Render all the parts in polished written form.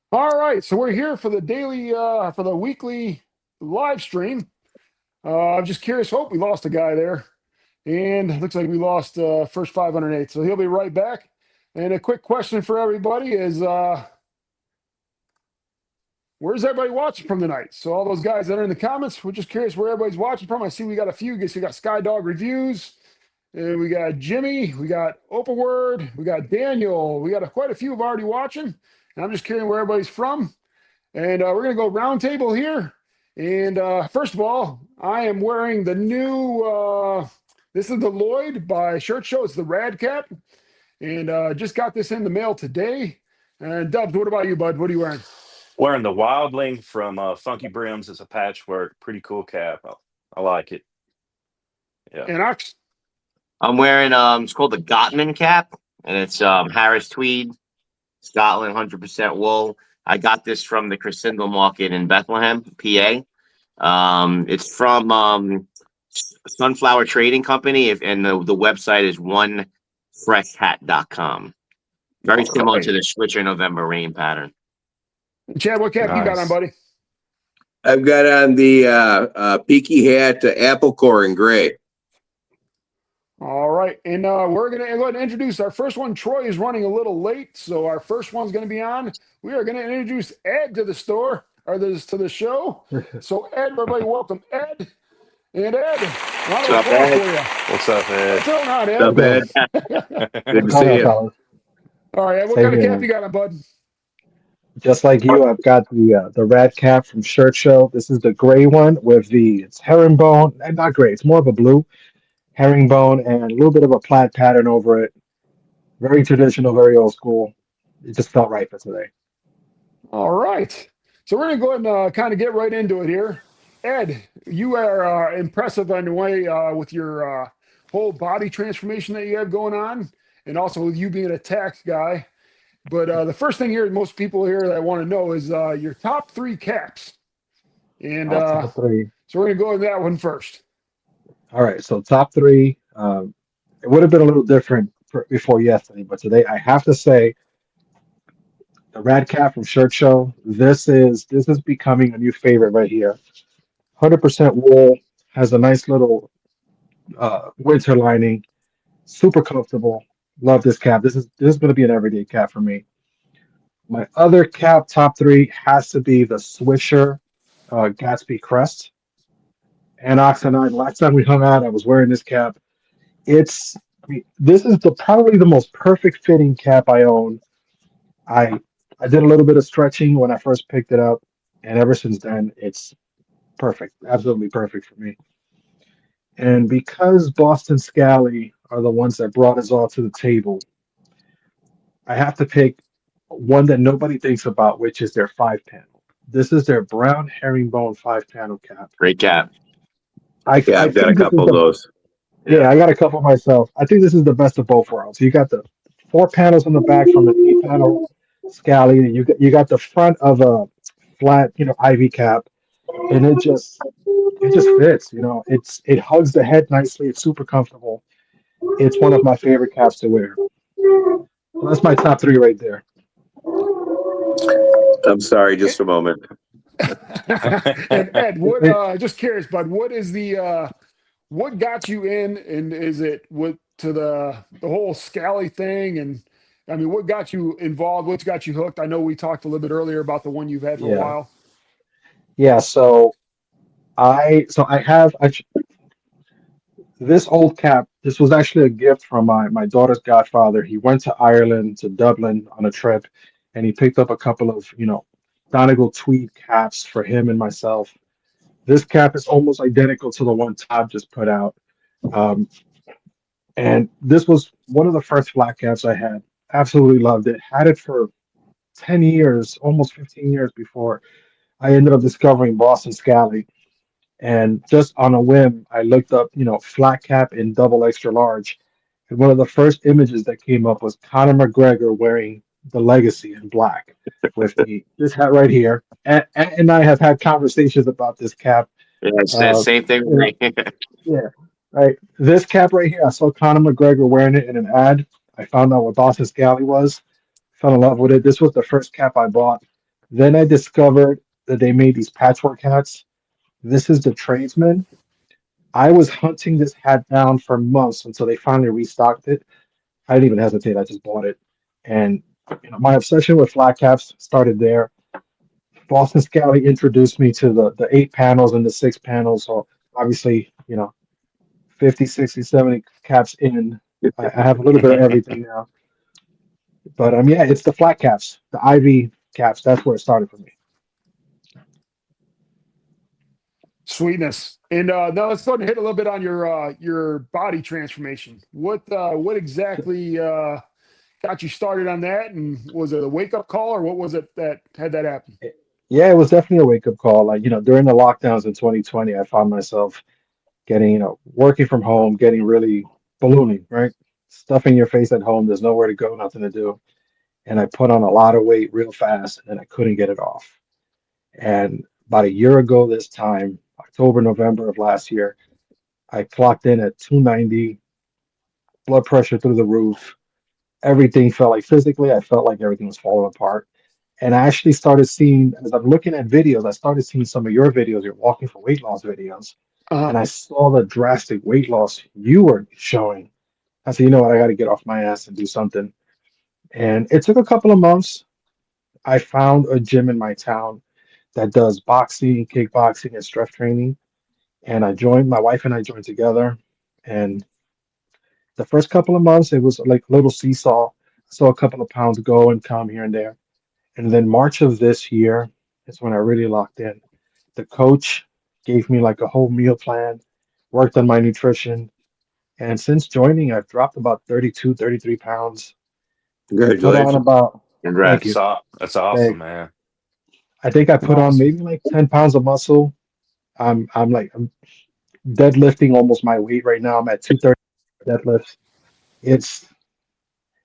All right, so we're here for the for the weekly live stream. I'm just curious. Hope we lost a guy there, and it looks like we lost first 508. So he'll be right back. And a quick question for everybody is, where's everybody watching from tonight? So all those guys that are in the comments, we're just curious where everybody's watching from. I see we got a few. Guess we got Skydog Reviews, and we got Jimmy, we got Open Word, we got Daniel, we got quite a few of already watching. And I'm just curious where everybody's from. And we're going to go roundtable here. And first of all, I am wearing the new, this is the Lloyd by Shirt Show. It's the Rad Cap. And just got this in the mail today. And Dubs, what about you, bud? What are you wearing? Wearing the Wildling from Funky Brims. It's a patchwork, pretty cool cap. I like it. Yeah. And Ox? I'm wearing it's called the Gottman cap, and it's Harris tweed, Scotland, 100% wool. I got this from the Crescendo Market in Bethlehem, PA. It's from Sunflower Trading Company, and the website is onefreshhat.com. Very similar to the Switcher November rain pattern. Chad, what cap you got on, buddy? I've got on the Peaky Hat apple core in gray. All right, and we're going to go ahead and introduce our first one. Troy is running a little late, so our first one's going to be on. We are going to introduce Ed to the store, or to the show. So Ed, everybody welcome Ed. And Ed, what's up, Ed? What's up, Ed? What's going on, Ed? What's up, Ed? Good to see you. All right, Ed, what kind of cap you got on, bud? Just like you, I've got the Rad Cap from Shirt Show. This is the gray one with it's herringbone. Not gray, it's more of a blue herringbone and a little bit of a plaid pattern over it. Very traditional, very old school. It just felt right for today. All right. So we're going to go ahead and kind of get right into it here. Ed, you are impressive on the way with your whole body transformation that you have going on, and also with you being a tax guy. But the first thing here, most people here that want to know is your top 3 caps. And top 3. So we're going to go with that one first. All right. So top 3. It would have been a little different before yesterday, but today I have to say the Rad Cap from Shirt Show. This is becoming a new favorite right here. 100% wool, has a nice little winter lining, super comfortable. Love this cap. This is going to be an everyday cap for me. My other cap, top 3, has to be the Swisher Gatsby Crest. And Ox and I, last time we hung out, I was wearing this cap. This is probably the most perfect fitting cap I own. I did a little bit of stretching when I first picked it up, and ever since then, it's perfect, absolutely perfect for me. And because Boston Scally are the ones that brought us all to the table, I have to pick one that nobody thinks about, which is their 5-panel. This is their brown herringbone 5-panel cap. Great cap. I've got a couple of those. Yeah, I got a couple myself. I think this is the best of both worlds. You got the 4 panels on the back from an 8-panel Scally, and you got the front of a flat, ivy cap, and it just fits. It hugs the head nicely. It's super comfortable. It's one of my favorite caps to wear. So that's my top 3 right there. I'm sorry, just a moment. And Ed, just curious, bud, what is what got you in, and is it to the whole Scally thing? And I mean, what got you involved? What's got you hooked? I know we talked a little bit earlier about the one you've had for a while. Yeah, so I have this old cap. This was actually a gift from my daughter's godfather. He went to Ireland, to Dublin on a trip, and he picked up a couple of Donegal tweed caps for him and myself. This cap is almost identical to the one Todd just put out. And this was one of the first flat caps I had. Absolutely loved it. Had it for 10 years, almost 15 years before I ended up discovering Boston Scally. And just on a whim, I looked up, flat cap in double extra large. And one of the first images that came up was Conor McGregor wearing the Legacy in black with this hat right here. And I have had conversations about this cap. Yeah, it's the same thing with me. Yeah, right. This cap right here, I saw Conor McGregor wearing it in an ad. I found out what Boston Scally was. Fell in love with it. This was the first cap I bought. Then I discovered that they made these patchwork hats. This is the tradesman. I was hunting this hat down for months until they finally restocked it. I didn't even hesitate. I just bought it. And my obsession with flat caps started there. Boston Scally introduced me to the 8 panels and the 6 panels. So obviously, 50, 60, 70 caps in. I have a little bit of everything now. But yeah, it's the flat caps, the Ivy caps. That's where it started for me. Sweetness. And now let's start to hit a little bit on your body transformation. What exactly got you started on that? And was it a wake up call, or what was it that had that happen? Yeah, it was definitely a wake up call. Like, during the lockdowns in 2020, I found myself getting, working from home, getting really ballooning, right? Stuffing your face at home. There's nowhere to go, nothing to do. And I put on a lot of weight real fast and I couldn't get it off. And about a year ago, this time, October, November of last year, I clocked in at 290, blood pressure through the roof. Everything felt like physically, I felt like everything was falling apart. And I actually started seeing, as I'm looking at videos, I started seeing some of your videos, your walking for weight loss videos. Uh-huh. And I saw the drastic weight loss you were showing. I said, you know what, I got to get off my ass and do something. And it took a couple of months. I found a gym in my town that does boxing, kickboxing, and strength training. And my wife and I joined together. And the first couple of months, it was like a little seesaw. I saw a couple of pounds go and come here and there. And then March of this year is when I really locked in. The coach gave me like a whole meal plan, worked on my nutrition. And since joining, I've dropped about 32, 33 pounds. Put on Congratulations. about, thank Congrats. you. That's awesome, Thank, man. I think I put on Awesome. maybe like 10 pounds of muscle. I'm deadlifting almost my weight right now. I'm at 230 deadlifts. It's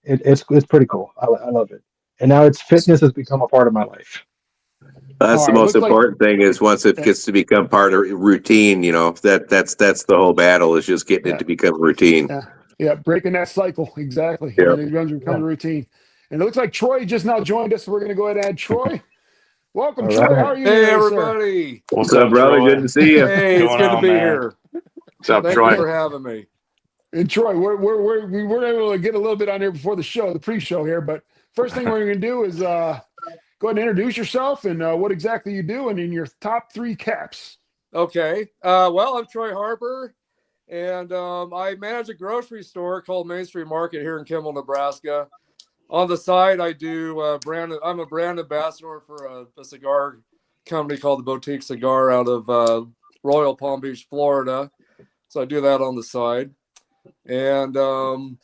it's pretty cool. I love it. And now it's fitness has become a part of my life. That's All the right. most Looks like important thing is once it yeah, gets to become part of routine, that's the whole battle is just getting it yeah, to become routine. yeah, breaking that cycle. Exactly. And Yeah. then it becomes Yeah. a routine. And it looks like Troy just now joined us. So we're going to go ahead and add Troy. Welcome, All Troy. How right. are you Hey, today, sir? everybody. What's What's up, up, brother? Good Troy? to see you. Hey, it's Going good to on, be man? here. What's up, Thank you Troy? for having me. And Troy, we weren't able to get a little bit on here before the show, the pre-show here. But first thing we're going to do is go ahead and introduce yourself and what exactly you do, and in your top 3 caps. Okay. Well, I'm Troy Harper, and I manage a grocery store called Main Street Market here in Kimball, Nebraska. On the side, I do I'm a brand ambassador for a cigar company called the Boutique Cigar out of Royal Palm Beach, Florida. So I do that on the side. And other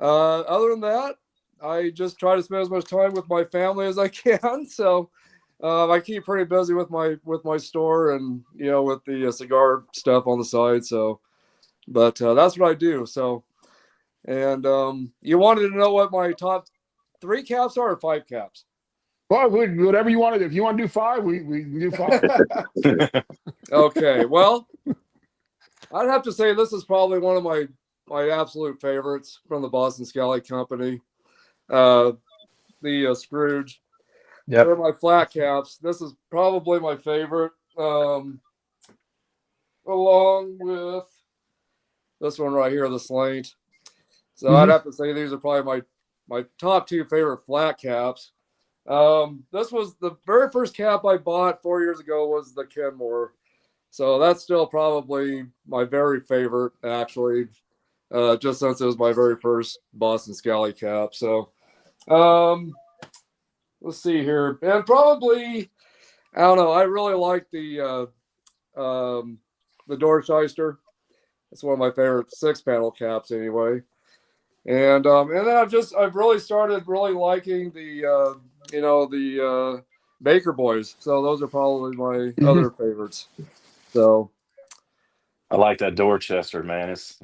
than that, I just try to spend as much time with my family as I can. So I keep pretty busy with my store and with the cigar stuff on the side. So, but that's what I do. So, and you wanted to know what my top 3 caps are or 5 caps? Well, whatever you want to do. If you want to do 5, we can do 5. Okay. Well, I'd have to say this is probably one of my absolute favorites from the Boston Scally Company. The Scrooge. Yep. They're my flat caps. This is probably my favorite, along with this one right here, the Slaint. So I'd have to say these are probably my top 2 favorite flat caps. This was the very first cap I bought 4 years ago was the Kenmore. So that's still probably my very favorite, actually, just since it was my very first Boston Scally cap. So let's see here. And probably, I don't know, I really like the Dorchester. It's one of my favorite 6-panel caps anyway. And then I've really started really liking the Baker Boys. So those are probably my other favorites. So I like that Dorchester, man. It's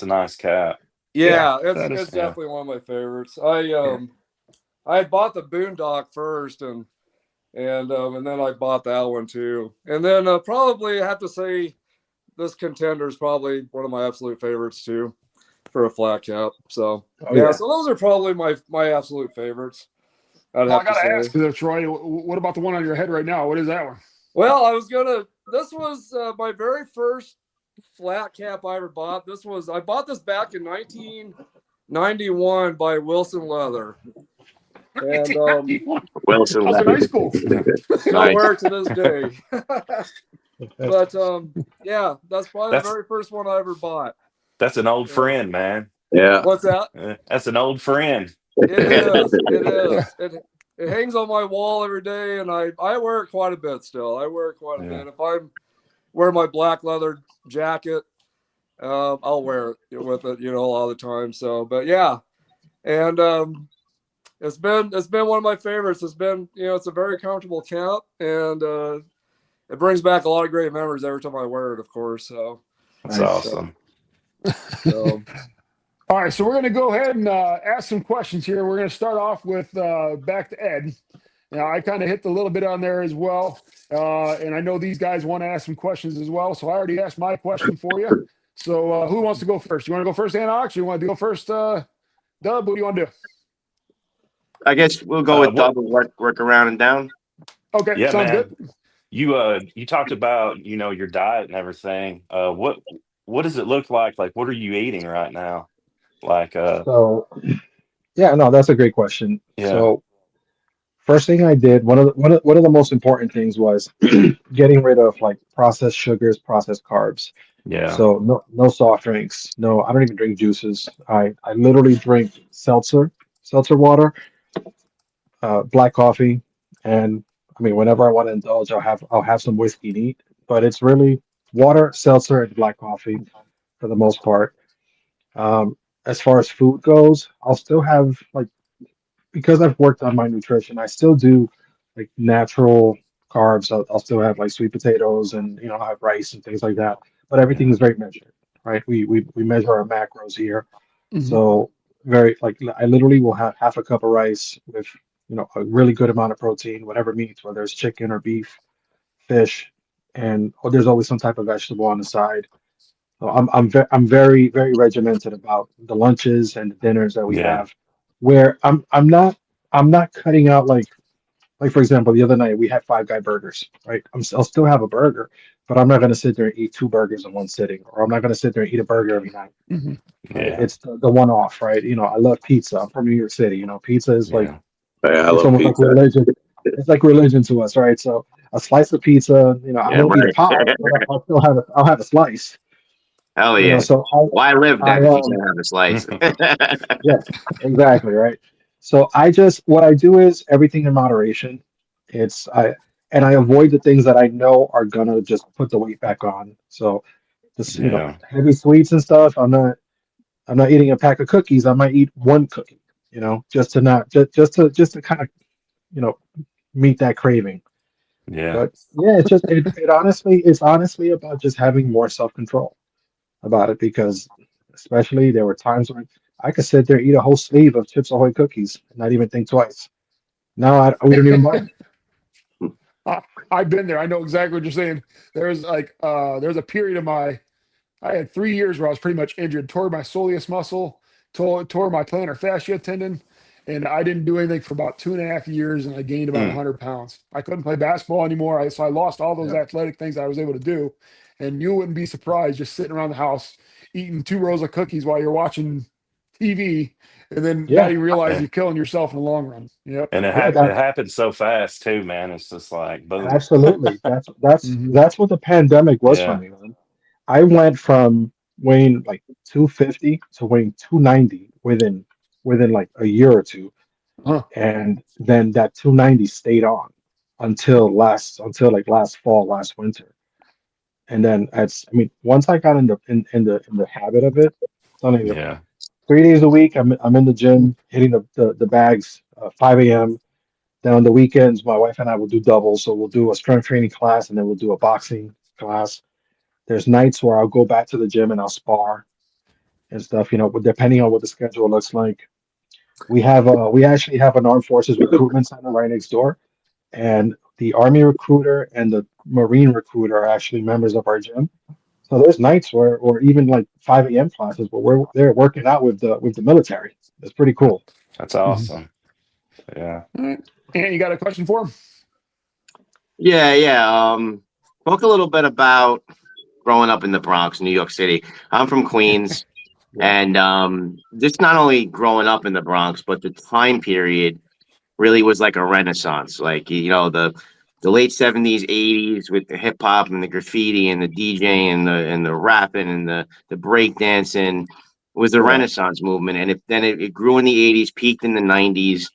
a nice cap. yeah, that is it's definitely one of my favorites. I had bought the Boondock first and then I bought that one too. And then probably I have to say this Contender is probably one of my absolute favorites too for a flat cap. So Oh, yeah. so those are probably my absolute favorites. I'd Well, have I got to to ask say. you, Troy. What about the one on your head right now? What is that one? Well, this was my very first flat cap I ever bought. I bought this back in 1991 by Wilson Leather. And Wilson I was in high Leather. school. still Nice. wear it to this day. But yeah, that's probably the That's very first one I ever bought. that's an old Yeah. friend, man. Yeah. What's that? That's an old friend. It is. It is. It hangs on my wall every day, and I wear it quite a bit still. I wear it quite a Yeah. bit. If I'm wearing my black leather jacket, I'll wear it with it, all the time. So, but yeah, and it's been one of my favorites. It's been, it's a very comfortable cap, and it brings back a lot of great memories every time I wear it, of course. So That's Nice. awesome. so All right, so we're going to go ahead and ask some questions here. We're going to start off with back to Ed. Now, I kind of hit a little bit on there as well, and I know these guys want to ask some questions as well. So I already asked my question for you. So who wants to go first? You want to go first, Ant Ox? You want to go first, Dub? What do you want to do? I guess we'll go with What? double work around and down. Okay, Yeah, sounds man. good. You talked about your diet and everything. What does it look like? Like, what are you eating right now? Like, So, yeah, no, that's a great question. yeah, So, first thing I did, one of the most important things was getting rid of like processed sugars, processed carbs. yeah, So no soft drinks. No, I don't even drink juices. I literally drink seltzer water, black coffee, and I mean whenever I want to indulge, I'll have some whiskey neat. But it's really water, seltzer, and black coffee for the most part. Um, as far as food goes, I'll still have like because I've worked on my nutrition, I still do like natural carbs. I'll still have like sweet potatoes and I have rice and things like that. But everything yeah, is very measured, right? We measure our macros here. Mhm. So very like I literally will have half a cup of rice with a really good amount of protein, whatever meat, whether it's chicken or beef, fish, and there's always some type of vegetable on the side. So I'm very very regimented about the lunches and the dinners that we yeah, have, where I'm not cutting out like for example the other night we had Five Guy burgers, right? I'll still have a burger, but I'm not going to sit there and eat two burgers in one sitting, or I'm not going to sit there and eat a burger every night, Mhm. right? yeah, It's the one off, right? I love pizza. I'm from New York City. Pizza is like yeah, I it's love almost like pizza. religion. It's like religion to us, right? So a slice of pizza, I Yeah, won't eat a right. pie, but I'll have a slice. Hell yeah. So Why live I then if you can't have a slice? yeah, exactly, right. So what I do is everything in moderation. I avoid the things that I know are gonna just put the weight back on. So this, yeah, heavy sweets and stuff. I'm not eating a pack of cookies. I might eat one cookie, just to not just to kind of, you know, meet that craving. yeah, But yeah, it's honestly about just having more self-control about it, because especially there were times when I could sit there, eat a whole sleeve of Chips Ahoy cookies and not even think twice. Now we don't even buy them. I, I've been there. I know exactly what you're saying. There's a period of I had 3 years where I was pretty much injured, tore my soleus muscle, tore my plantar fascia tendon, and I didn't do anything for about 2.5 years, and I gained about mm, 100 pounds. I couldn't play basketball anymore. So I lost all those Yeah. athletic things I was able to do. And you wouldn't be surprised just sitting around the house eating 2 rows of cookies while you're watching TV, and then not Yeah, even realize yeah. you're killing yourself in the long run. Yep. And yeah, it happens so fast too, man. It's just like boom. absolutely. That's that's Hmm. that's what the pandemic was for Yeah, me, man. I went from weighing like 250 to weighing 290 within like a year or two. Huh. And then that 290 stayed on until last fall, last winter. And then once I got in the habit of it, telling you, yeah, 3 days a week I'm in the gym hitting the bags, 5 a.m. Then on the weekends my wife and I will do doubles, so we'll do a strength training class and then we'll do a boxing class. There's nights where I'll go back to the gym and I'll spar and stuff, but depending on what the schedule looks like. We actually have an armed forces recruitment center right next door, and the Army recruiter and the Marine recruiter are actually members of our gym. So there's nights where, or even like 5 a.m. classes, where we're there working out with the military. It's pretty cool. that's Mhm. awesome. Yeah. All right. And you got a question for him? Yeah. Talk a little bit about growing up in the Bronx, New York City. I'm from Queens, and just not only growing up in the Bronx, but the time period really was like a renaissance. Like the late '70s, '80s with the hip hop and the graffiti and the DJ and the rapping and the break dancing was a renaissance movement. And it grew in the '80s, peaked in the '90s.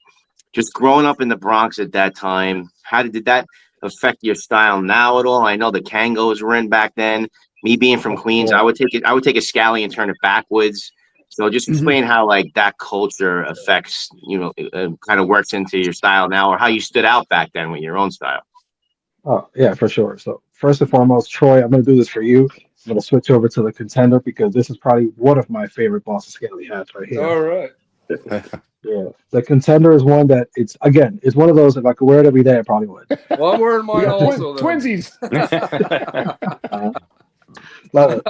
Just growing up in the Bronx at that time, how did that affect your style now at all? I know the Kangos were in back then. Me being from Queens, I would take a Scally and turn it backwards. So just explain how like that culture affects, kind of works into your style now, or how you stood out back then with your own style. Oh, yeah, for sure. So first and foremost, Troy, I'm going to do this for you. I'm going to switch over to the contender because this is probably one of my favorite Boston Scally hats right here. All right. Yeah, the contender is one that it's one of those. If I could wear it every day, I probably would. Well, I'm wearing mine also. Twinsies. Love it.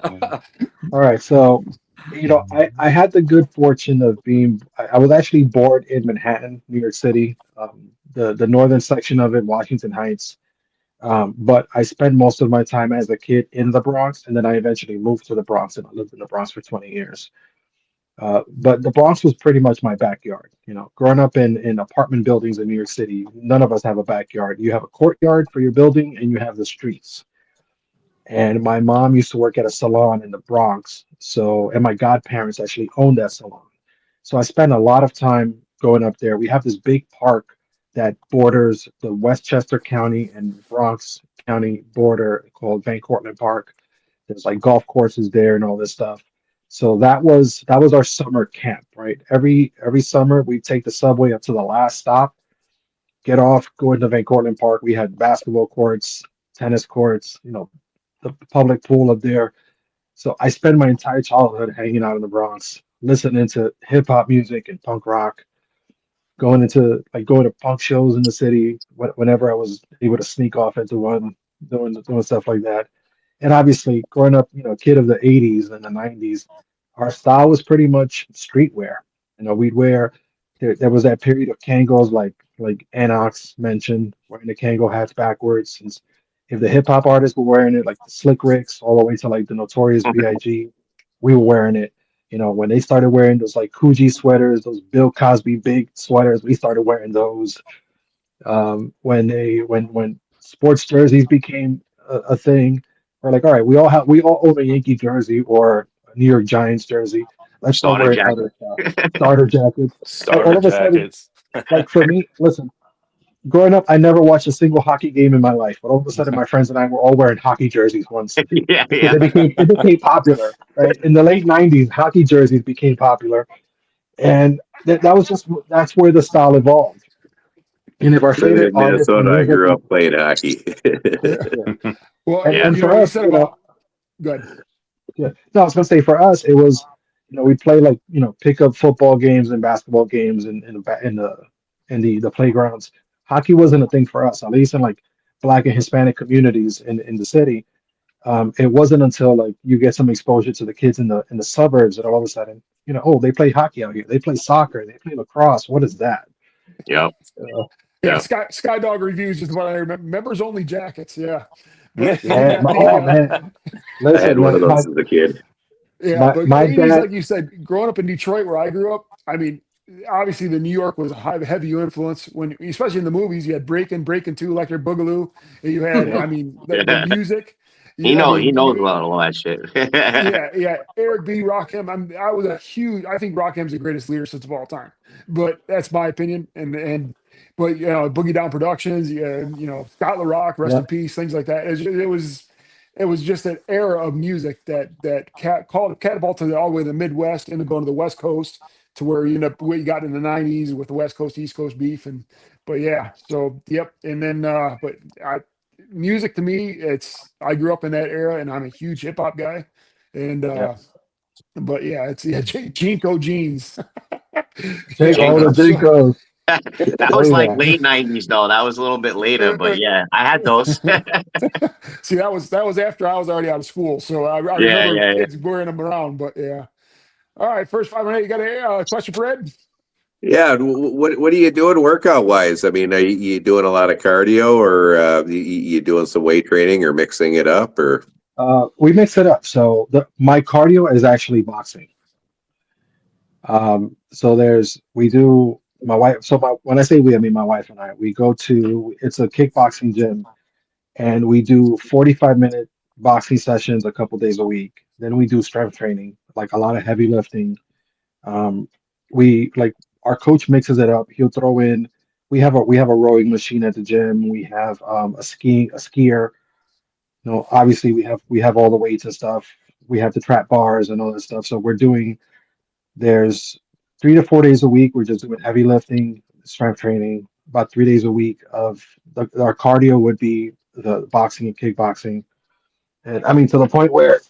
All right, so I had the good fortune of I was actually born in Manhattan, New York City, the northern section of it, Washington Heights. But I spent most of my time as a kid in the Bronx, and then I eventually moved to the Bronx, and I lived in the Bronx for 20 years. But the Bronx was pretty much my backyard. Growing up in apartment buildings in New York City, none of us have a backyard. You have a courtyard for your building, and you have the streets. And my mom used to work at a salon in the Bronx, and my godparents actually owned that salon. So I spent a lot of time going up there. We have this big park that borders the Westchester County and Bronx County border called Van Cortlandt Park. There's like golf courses there and all this stuff. So that was our summer camp, right? Every summer we take the subway up to the last stop, get off, go into Van Cortlandt Park. We had basketball courts, tennis courts, the public pool up there. So I spent my entire childhood hanging out in the Bronx, listening to hip hop music and punk rock, going to punk shows in the city whenever I was able to sneak off into one, doing stuff like that. And obviously, growing up, a kid of the '80s and the '90s, our style was pretty much streetwear. We'd wear. There was that period of Kangos like Ant Ox mentioned, wearing the Kango hats backwards. And if the hip hop artists were wearing it, like the Slick Ricks, all the way to like the Notorious B.I.G., we were wearing it. When they started wearing those like Coogee sweaters, those Bill Cosby big sweaters, we started wearing those. When sports jerseys became a thing, we're like, all right, we all own a Yankee jersey or a New York Giants jersey. Let's start Starter wearing jacket. other stuff. Starter jackets. Starter All of a sudden, jackets. like for me, listen, growing up, I never watched a single hockey game in my life, but all of a sudden, my friends and I were all wearing hockey jerseys once. Yeah. It became popular, right? In the late '90s, hockey jerseys became popular, and that's where the style evolved. And if our Living favorite in artists and Minnesota, I music, grew up playing hockey. Yeah. Well, Yeah. and for you us, said about good. yeah, no, I was gonna say for us, it was, we play like, pick up football games and basketball games in the playgrounds. Hockey wasn't a thing for us, at least in like Black and Hispanic communities in the city. It wasn't until like you get some exposure to the kids in the suburbs that all of a sudden, oh, they play hockey out here. They play soccer. They play lacrosse. What is that? Yep. Uh, Yeah, Yeah. Sky Dog reviews is what I remember. Members only jackets. Yeah. But yeah, man, I had listen, one of man, those as a kid. yeah, my but my 80s, dad, like you said, growing up in Detroit where I grew up, I mean, obviously the New York was a heavy influence when, especially in the movies, you had Breakin' 2, Electric Boogaloo. You had, I mean, the Yeah. music. He I knows. He mean, knows about all that shit. yeah. Eric B. Rakim. I think Rakim's the greatest leader since of all time. But that's my opinion. But Boogie Down Productions, Scott LaRock, rest yeah, in peace, things like that. It was just an era of music that catapulted all the way to the Midwest and going to the West Coast to where you got in the '90s with the West Coast East Coast beef but yeah, so yep. And then music to me, I grew up in that era and I'm a huge hip hop guy. And yeah. but yeah, Jinko jeans. Take all the Jinkos. Jinkos. That Oh was like yeah. late '90s though. That was a little bit later, but yeah, I had those. See, that was after I was already out of school, so I Yeah, remember yeah, yeah. kids wearing them around. But yeah, all right, first 5 minutes. You got a question for Ed? Yeah. What are you doing workout wise? I mean, are you doing a lot of cardio, or you doing some weight training, or mixing it up, or? We mix it up. So my cardio is actually boxing. So we do my wife. So when I say we, I mean my wife and I. We go to it's a kickboxing gym, and we do 45-minute boxing sessions a couple days a week. Then we do strength training, like a lot of heavy lifting. Um, we like our coach mixes it up. He'll throw in. We have a rowing machine at the gym. We have a skier. Obviously we have all the weights and stuff. We have the trap bars and all that stuff. So there's 3 to 4 days a week. We're just doing heavy lifting, strength training. About 3 days a week of our cardio would be the boxing and kickboxing. And I mean, to the point where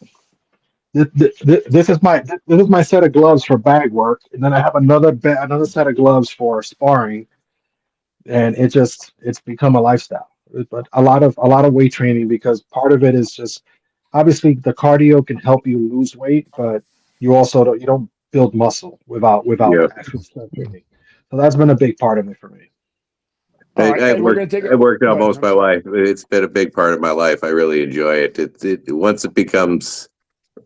this is my set of gloves for bag work, and then I have another set of gloves for sparring, and it's become a lifestyle. But a lot of weight training, because part of it is just obviously the cardio can help you lose weight, but you don't build muscle without Yeah. actual strength training. So that's been a big part of it for me. All right, I and we're worked going to take I it. worked Go out ahead. most of my life. It's been a big part of my life. I really enjoy it. Once it becomes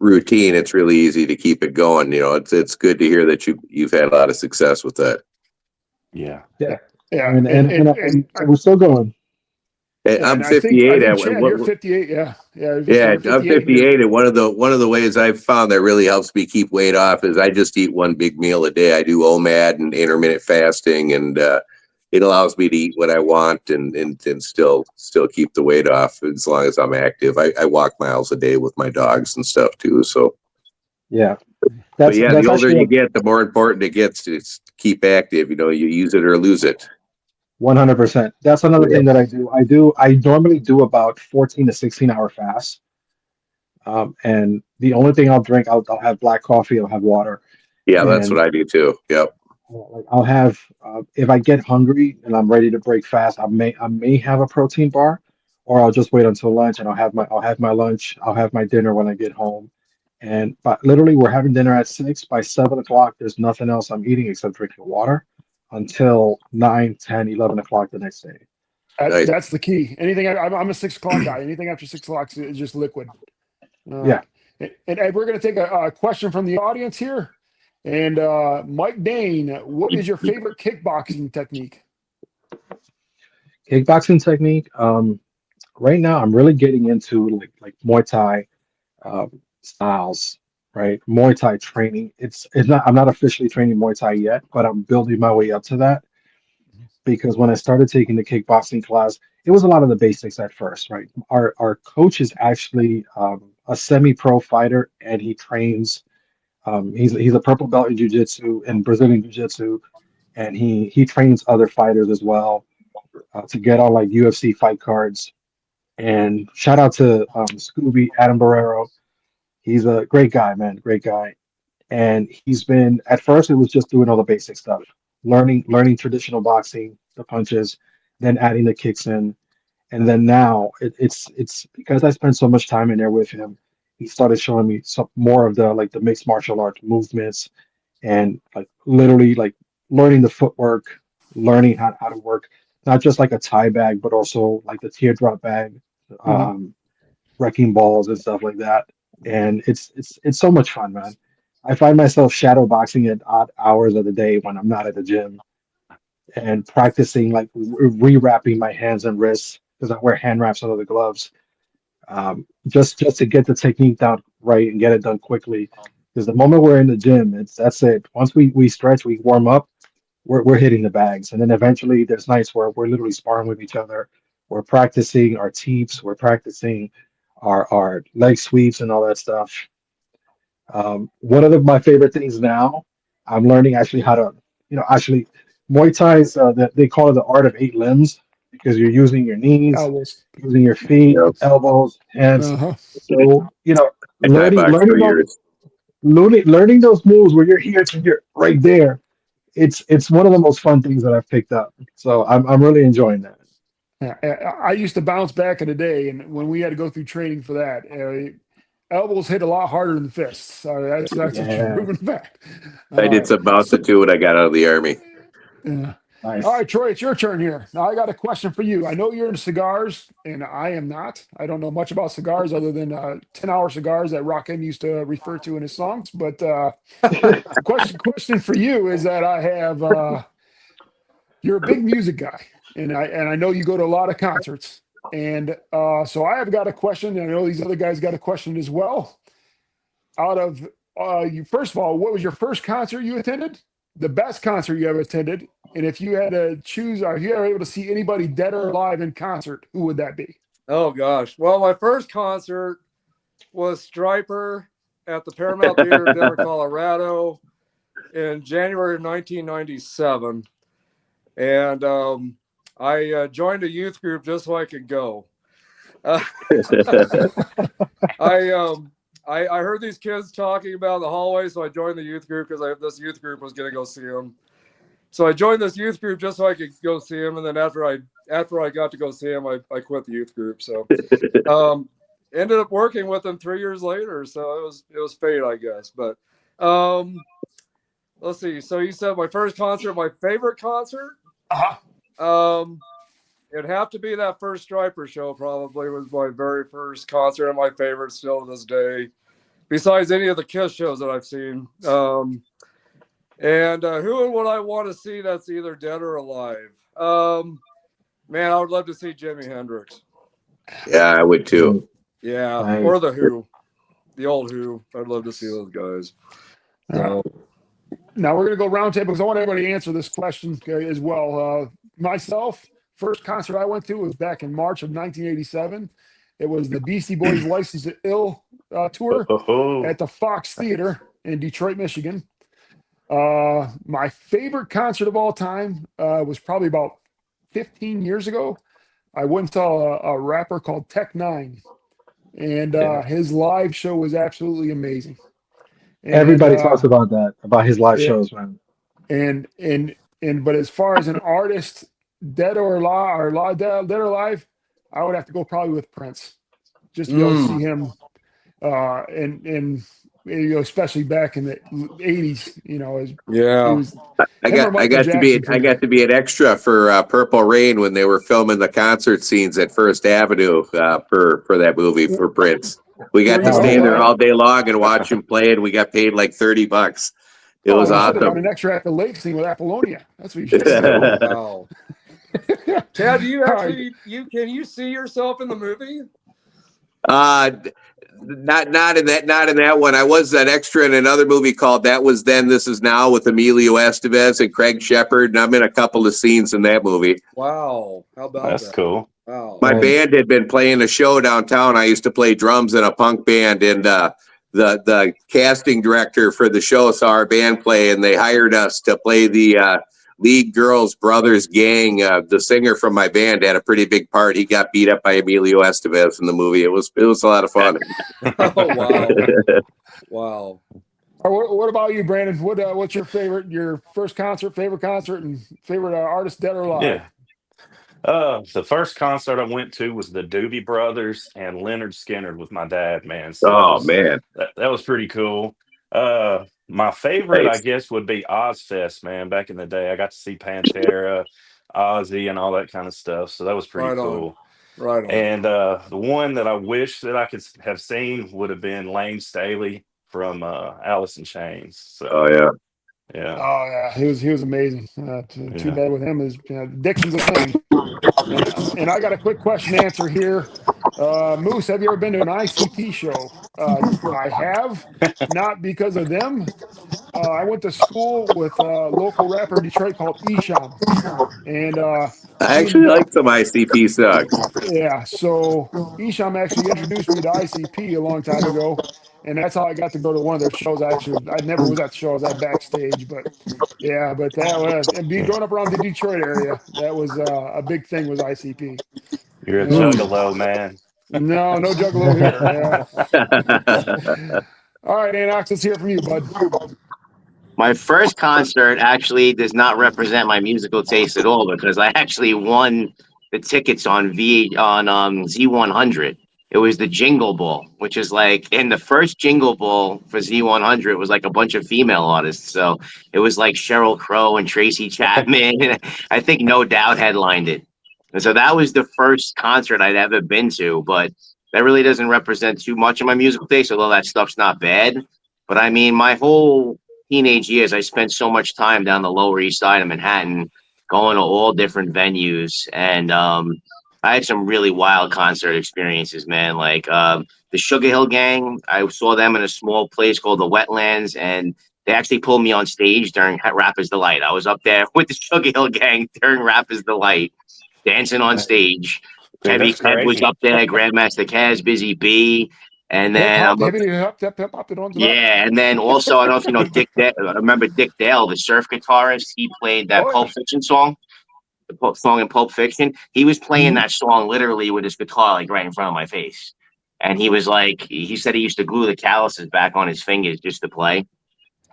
routine, it's really easy to keep it going. It's good to hear that you've had a lot of success with that. Yeah. Yeah, Yeah, and we're still going. I'm I think 58. Chad, you're 58. Yeah, yeah, just Yeah, turned I'm 58. 58, and one of the ways I've found that really helps me keep weight off is I just eat one big meal a day. I do OMAD and intermittent fasting, and it allows me to eat what I want and still keep the weight off as long as I'm active. I walk miles a day with my dogs and stuff too. So, Yeah, but that's yeah, the that's older actually you get, the more important it gets to keep active. You use it or lose it. 100%. That's another Yeah, thing that I do. I normally do about 14 to 16 hour fasts. And the only thing I'll drink, I'll have black coffee, I'll have water, yeah, that's what and I do too. Yep. like I'll have if I get hungry and I'm ready to break fast, I may have a protein bar, or I'll just wait until lunch and I'll have my lunch, I'll have my dinner when I get home. And but literally we're having dinner at 6. By 7 o'clock, there's nothing else I'm eating except drinking water until 9, 10, 11 o'clock the next day. Nice. That's the key. Anything I'm a 6 o'clock guy. Anything after 6 o'clock is just liquid. Yeah. And Ed, we're going to take a question from the audience here. And Mike Dane, what is your favorite kickboxing technique? Kickboxing technique. Right now I'm really getting into like Muay Thai styles, right? Muay Thai training. It's not I'm not officially training Muay Thai yet, but I'm building my way up to that, because when I started taking the kickboxing class, it was a lot of the basics at first, right? Our coach is actually a semi-pro fighter, and he trains. He's a purple belt in jiu-jitsu and Brazilian jiu-jitsu, and he trains other fighters as well to get on like UFC fight cards. And shout out to Scooby Adam Barrero. He's a great guy, man, great guy. And he's been at first it was just doing all the basic stuff, learning traditional boxing, the punches, then adding the kicks in, and then now it's because I spent so much time in there with him. He started showing me some more of the mixed martial arts movements, and like literally like learning the footwork, learning how to work not just like a tie bag, but also like the teardrop bag, Mhm. um, wrecking balls and stuff like that. And it's so much fun, man. I find myself shadow boxing at odd hours of the day when I'm not at the gym, and practicing like rewrapping my hands and wrists because I wear hand wraps under the gloves, just to get the technique down right and get it done quickly. Because the moment we're in the gym, that's it. Once we stretch, we warm up, we're hitting the bags, and then eventually there's nights where we're literally sparring with each other. We're practicing our teeps, we're practicing our leg sweeps and all that stuff. One of my favorite things now, I'm learning actually how to, actually, Muay Thai is they call it the art of 8 limbs, because you're using your knees, Elbows. using your feet, Yep. elbows, hands. Uh-huh. So I Thai learning boxed learning for those years. learning those moves where you're here to here right there. It's one of the most fun things that I've picked up. So I'm really enjoying that. Yeah, I used to bounce back in the day, and when we had to go through training for that, elbows hit a lot harder than fists. So that's a Yeah. proven fact. I did some bouncing too when I got out of the army. Yeah. Nice. All right, Troy, it's your turn here. Now I got a question for you. I know you're into cigars, and I am not. I don't know much about cigars other than 10-hour cigars that Rockin used to refer to in his songs. But question for you is that I have you're a big music guy, and I know you go to a lot of concerts, and so I have got a question, and I know these other guys got a question as well. Out of you, first of all, what was your first concert you attended? The best concert you ever attended? And if you had to choose, or if you were able to see anybody dead or alive in concert, who would that be? Oh gosh. Well, my first concert was Striper at the Paramount Theater in Denver, Colorado in January of 1997. And I joined a youth group just so I could go. I heard these kids talking about the hallway, so I joined the youth group because this youth group was going to go see them. So I joined this youth group just so I could go see him, and then after I got to go see him, I quit the youth group. So ended up working with them 3 years later. So it was fate, I guess. But let's see. So you said my first concert, my favorite concert. It'd have to be that first Striper show. Probably was my very first concert and my favorite still to this day. Besides any of the Kiss shows that I've seen. And who would I want to see that's either dead or alive? Man, I would love to see Jimi Hendrix. Yeah, I would too. Yeah, Nice. or the Who, the old Who. I'd love to see those guys. So, now we're going to go roundtable because I want everybody to answer this question as well. Myself, first concert I went to was back in March of 1987. It was the Beastie Boys License to Ill tour at the Fox Theater in Detroit, Michigan. My favorite concert of all time was probably about 15 years ago. I went and saw a rapper called Tech Nine, and his live show was absolutely amazing. And, Everybody talks about that, about his live shows, man. But as far as an artist, dead or alive, I would have to go probably with Prince, just to be able to see him, and you know, especially back in the 80s, you know, I got to be an extra for Purple Rain when they were filming the concert scenes at First Avenue for that movie for Prince. We got to stay there all day long and watch him play, and we got paid like $30. It was you should have got awesome. an extra at the lake scene with Apollonia. That's what you should have done. wow. Chad, do you actually can you see yourself in the movie? Not in that one. I was an extra in another movie called That Was Then, This Is Now with Emilio Estevez and Craig Shepard, and I'm in a couple of scenes in that movie. Wow, how about That's that? cool. Wow. My band had been playing a show downtown. I used to play drums in a punk band, and the casting director for the show saw our band play, and they hired us to play the lead girls brothers gang. The singer from my band had a pretty big part. He got beat up by Emilio Estevez in the movie. It was a lot of fun. Oh, wow. Wow. What about you, Brandon? What's your first concert, favorite concert, and favorite artist, dead or alive? Yeah. The first concert I went to was the Doobie Brothers and Leonard Skinner with my dad, man. So Man. That was pretty cool. My favorite, Nice. I guess, would be Ozfest, man. Back in the day, I got to see Pantera, Ozzy, and all that kind of stuff. So that was pretty cool. Right on. And the one that I wish that I could have seen would have been Lane Staley from Alice in Chains. So, Oh yeah. Yeah. Oh yeah, he was amazing. Too bad with him is addiction's a thing. And I got a quick question to answer here. Moose, have you ever been to an ICP show? I have, not because of them. I went to school with a local rapper in Detroit called Esham, and I actually like some ICP songs. yeah. So Esham actually introduced me to ICP a long time ago, and that's how I got to go to one of their shows. I never was at the show; I was at backstage. But yeah, but that was, and growing up around the Detroit area, that was a big thing with ICP. You're a juggalo, man. No juggalo here. Yeah. All right, Ant Ox, let's hear from you, bud. My first concert actually does not represent my musical taste at all because I actually won the tickets on Z100. It was the Jingle Ball, which is like in the first Jingle Ball for Z100, it was like a bunch of female artists. So it was like Sheryl Crow and Tracy Chapman. I think No Doubt headlined it. And so that was the first concert I'd ever been to, but that really doesn't represent too much of my musical taste, although that stuff's not bad. But I mean, my whole teenage years, I spent so much time down the Lower East Side of Manhattan, going to all different venues, and I had some really wild concert experiences, man. Like the Sugar Hill Gang, I saw them in a small place called the Wetlands, and they actually pulled me on stage during Rapper's Delight. I was up there with the Sugar Hill Gang during Rapper's Delight, dancing on stage. Dude, Heavy that's Kev was crazy. up there, Grandmaster Kaz, Busy B, and Hip then hop, I'm up. hip hop, it on to that. Yeah, and then also I don't know if you know Dick. I remember Dick Dale, the surf guitarist. He played that Oh, Pulp yeah. Fiction song, the song in Pulp Fiction. He was playing Mhm. that song literally with his guitar, like right in front of my face. And he was like, he said he used to glue the calluses back on his fingers just to play.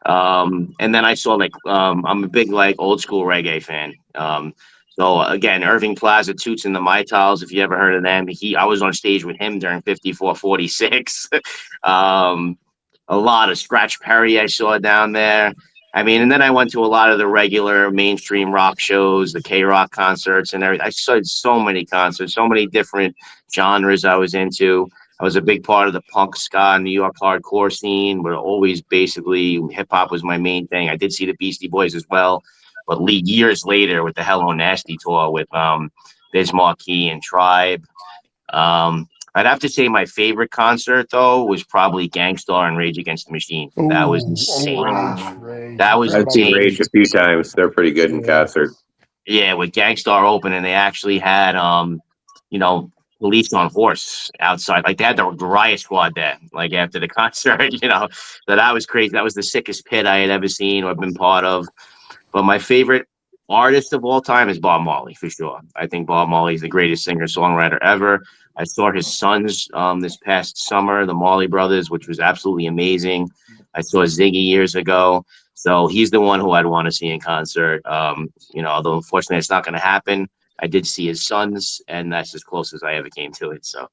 And then I saw like, I'm a big like old school reggae fan. So again, Irving Plaza, Toots and the Maytals, if you ever heard of them, I was on stage with him during 5446. A lot of Scratch Perry I saw down there. I mean, and then I went to a lot of the regular mainstream rock shows, the K Rock concerts, and everything. I saw so many concerts, so many different genres I was into. I was a big part of the punk ska New York hardcore scene, but always basically hip hop was my main thing. I did see the Beastie Boys as well, but years later with the Hello Nasty tour with Biz Markie and Tribe. I'd have to say my favorite concert though was probably Gangstar and Rage Against the Machine. That was insane. Rage. That I was forgot I've about seen insane. Rage a few times. They're pretty good in Yeah. concert. Yeah, with Gangstar open, and they actually had you know, police on horse outside. Like they had the riot squad there, like after the concert, you know. So that was crazy. That was the sickest pit I had ever seen or been part of. But my favorite artist of all time is Bob Marley, for sure. I think Bob Marley is the greatest singer-songwriter ever. I saw his sons this past summer, the Marley Brothers, which was absolutely amazing. I saw Ziggy years ago. So he's the one who I'd want to see in concert. You know, although unfortunately it's not going to happen. I did see his sons, and that's as close as I ever came to it. So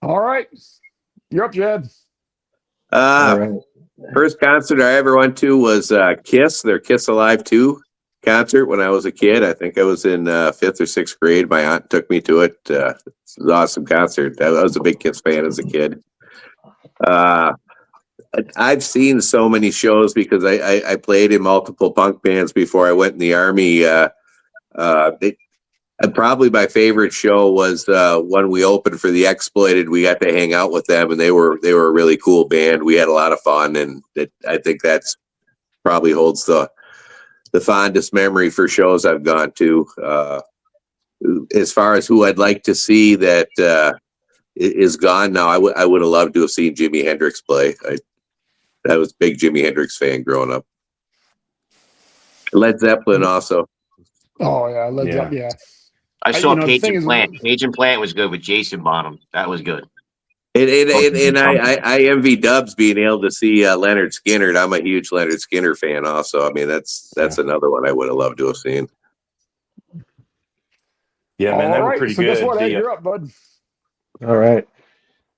All right. You're up, Jed. All Uh, right. First concert I ever went to was Kiss, their Kiss Alive 2 concert when I was a kid. I think I was in fifth or sixth grade. My aunt took me to it. It's an awesome concert. I was a big Kiss fan as a kid. I've seen so many shows because I played in multiple punk bands before I went in the Army. Probably my favorite show was when we opened for the Exploited. We got to hang out with them, and they were a really cool band. We had a lot of fun, and I think that's probably holds the fondest memory for shows I've gone to. As far as who I'd like to see that is gone now, I would have loved to have seen Jimi Hendrix play. I was a big Jimi Hendrix fan growing up. Led Zeppelin also. Oh yeah, yeah. I saw the Page thing and is, Plant. Page and Plant was good with Jason Bonham. That was good. And I envy Dubs being able to see Leonard Skinner. I'm a huge Leonard Skinner fan also. I mean, that's another one I would have loved to have seen. Yeah, man, they all were right. pretty So guess good. what, Ed? You're up, bud. All right.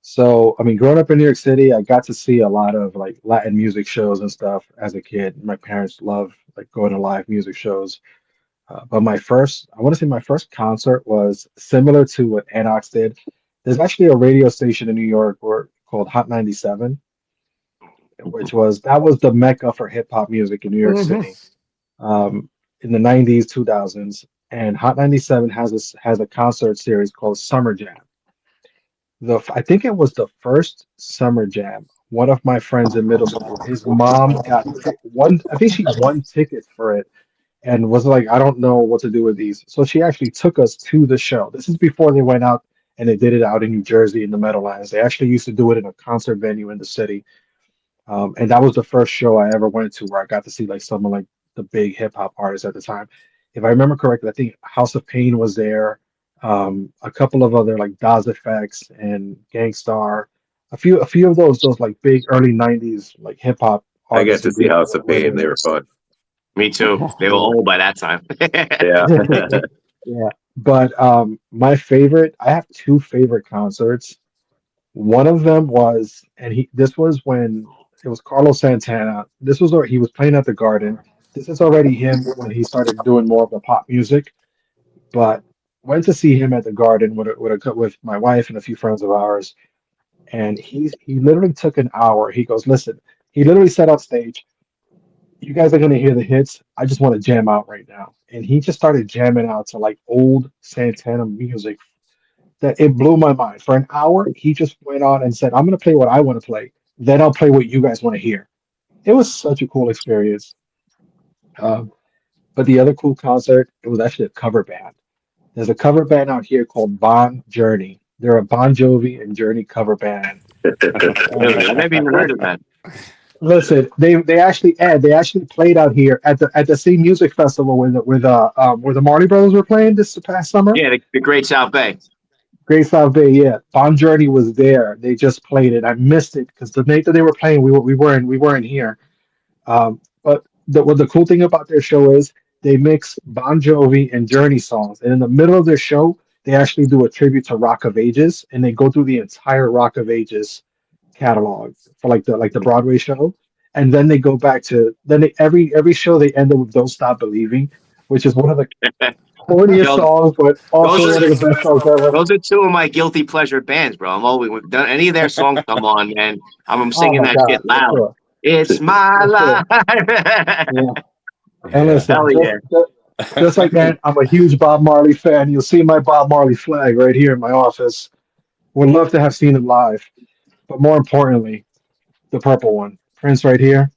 So, I mean, growing up in New York City, I got to see a lot of like Latin music shows and stuff as a kid. My parents love like going to live music shows. But I want to say my first concert was similar to what Ant Ox did. There's actually a radio station in New York called Hot 97, that was the mecca for hip hop music in New York Mm-hmm. City, in the 90s, 2000s. And Hot 97 has a concert series called Summer Jam. I think it was the first Summer Jam. One of my friends in middle school, his mom got one. I think she won tickets for it and was like, I don't know what to do with these. So she actually took us to the show. This is before they went out and they did it out in New Jersey in the Meadowlands. They actually used to do it in a concert venue in the city. And that was the first show I ever went to where I got to see like some of like the big hip hop artists at the time. If I remember correctly, I think House of Pain was there. A couple of other like Daz Effects and Gangstar, a few of those like big early '90s like hip hop I got artists to and see groups House of were Pain. They there. were fun. Me too. They were Cool. old by that time. Yeah. Yeah, but my favorite, I have two favorite concerts. One of them was, and this was when it was Carlos Santana. This was where he was playing at the Garden. This is already him when he started doing more of the pop music. But went to see him at the Garden with my wife and a few friends of ours, and he literally took an hour. He goes, listen, he literally said on stage, "You guys are gonna hear the hits. I just want to jam out right now," and he just started jamming out to like old Santana music that it blew my mind. For an hour, he just went on and said, "I'm gonna play what I want to play. Then I'll play what you guys want to hear." It was such a cool experience. Um, but the other cool concert, it was actually a cover band. There's a cover band out here called Bon Journey. They're a Bon Jovi and Journey cover band. And Really? I never even heard of that. listen, they actually played out here at the same music festival where the Marley Brothers were playing this past summer. Yeah, the Great South Bay. Great South Bay, yeah. Bon Journey was there. They just played it. I missed it because the night that they were playing, we weren't here. But what the cool thing about their show is they mix Bon Jovi and Journey songs, and in the middle of their show, they actually do a tribute to Rock of Ages, and they go through the entire Rock of Ages catalog for like the Broadway show, and then they go back to every show they end up with "Don't Stop Believing," which is one of the corniest Yo, songs, but also those one of the best songs ever. those are two of my guilty pleasure bands, bro. I'm always when done any of their songs come on, man. I'm Oh singing my that God, shit for loud. sure, It's my for sure. life. Yeah. And Yeah. listen, Hell yeah. just like that, I'm a huge Bob Marley fan. You'll see my Bob Marley flag right here in my office. Would love to have seen him live, but more importantly, the purple one, Prince, right here.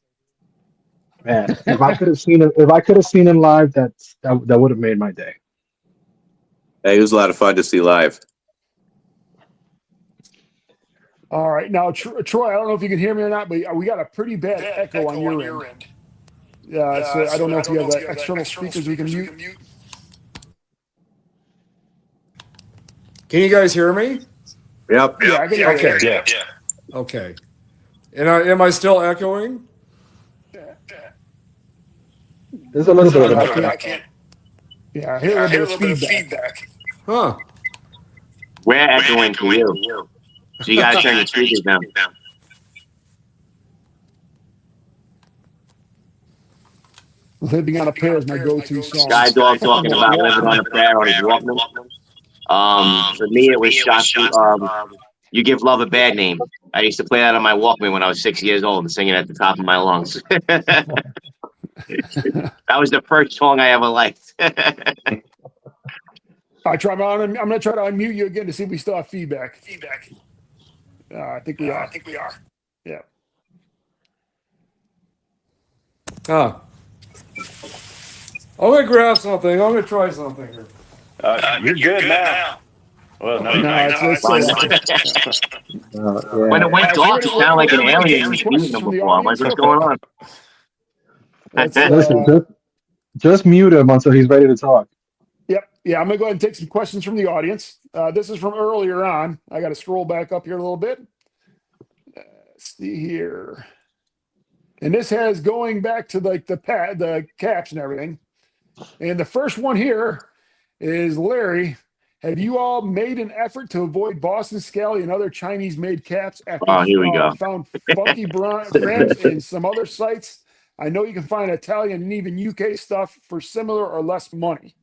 Man, if I could have seen him live, that would have made my day. Hey, it was a lot of fun to see live. All right, now Troy, I don't know if you can hear me or not, but we got a pretty bad echo on your end. Yeah, so I don't know if you have external speakers we can mute. Can you guys hear me? Yep. Yeah, I can hear you. Yeah. Okay. And am I still echoing? There's a little bit of an I echo. can't. Yeah, I hear a little bit of feedback. Huh. We're echoing for you. So you gotta turn your speakers down. Living on a Prayer is my go-to song. Sky Dog talking about living on a prayer on his Walkman. For me, it was shot through. You give love a bad name. I used to play that on my Walkman when I was 6 years old and sing it at the top of my lungs. That was the first song I ever liked. I try. I'm going to try to unmute you again to see if we still have feedback. I think we are. Yeah. Huh. I'm gonna grab something. I'm gonna try something here. You're good now. Well, no, No, it's When it went dark, it sounded like an alien was feeding them before. I'm like, what's going on? Listen, just mute him until he's ready to talk. Yep. Yeah, I'm going to go ahead and take some questions from the audience. This is from earlier on. I got to scroll back up here a little bit. Let's see here. And this has going back to like the caps and everything. And the first one here is Larry. Have you all made an effort to avoid Boston Scally and other Chinese-made caps after Oh, here we go. found funky brands in some other sites? I know you can find Italian and even UK stuff for similar or less money.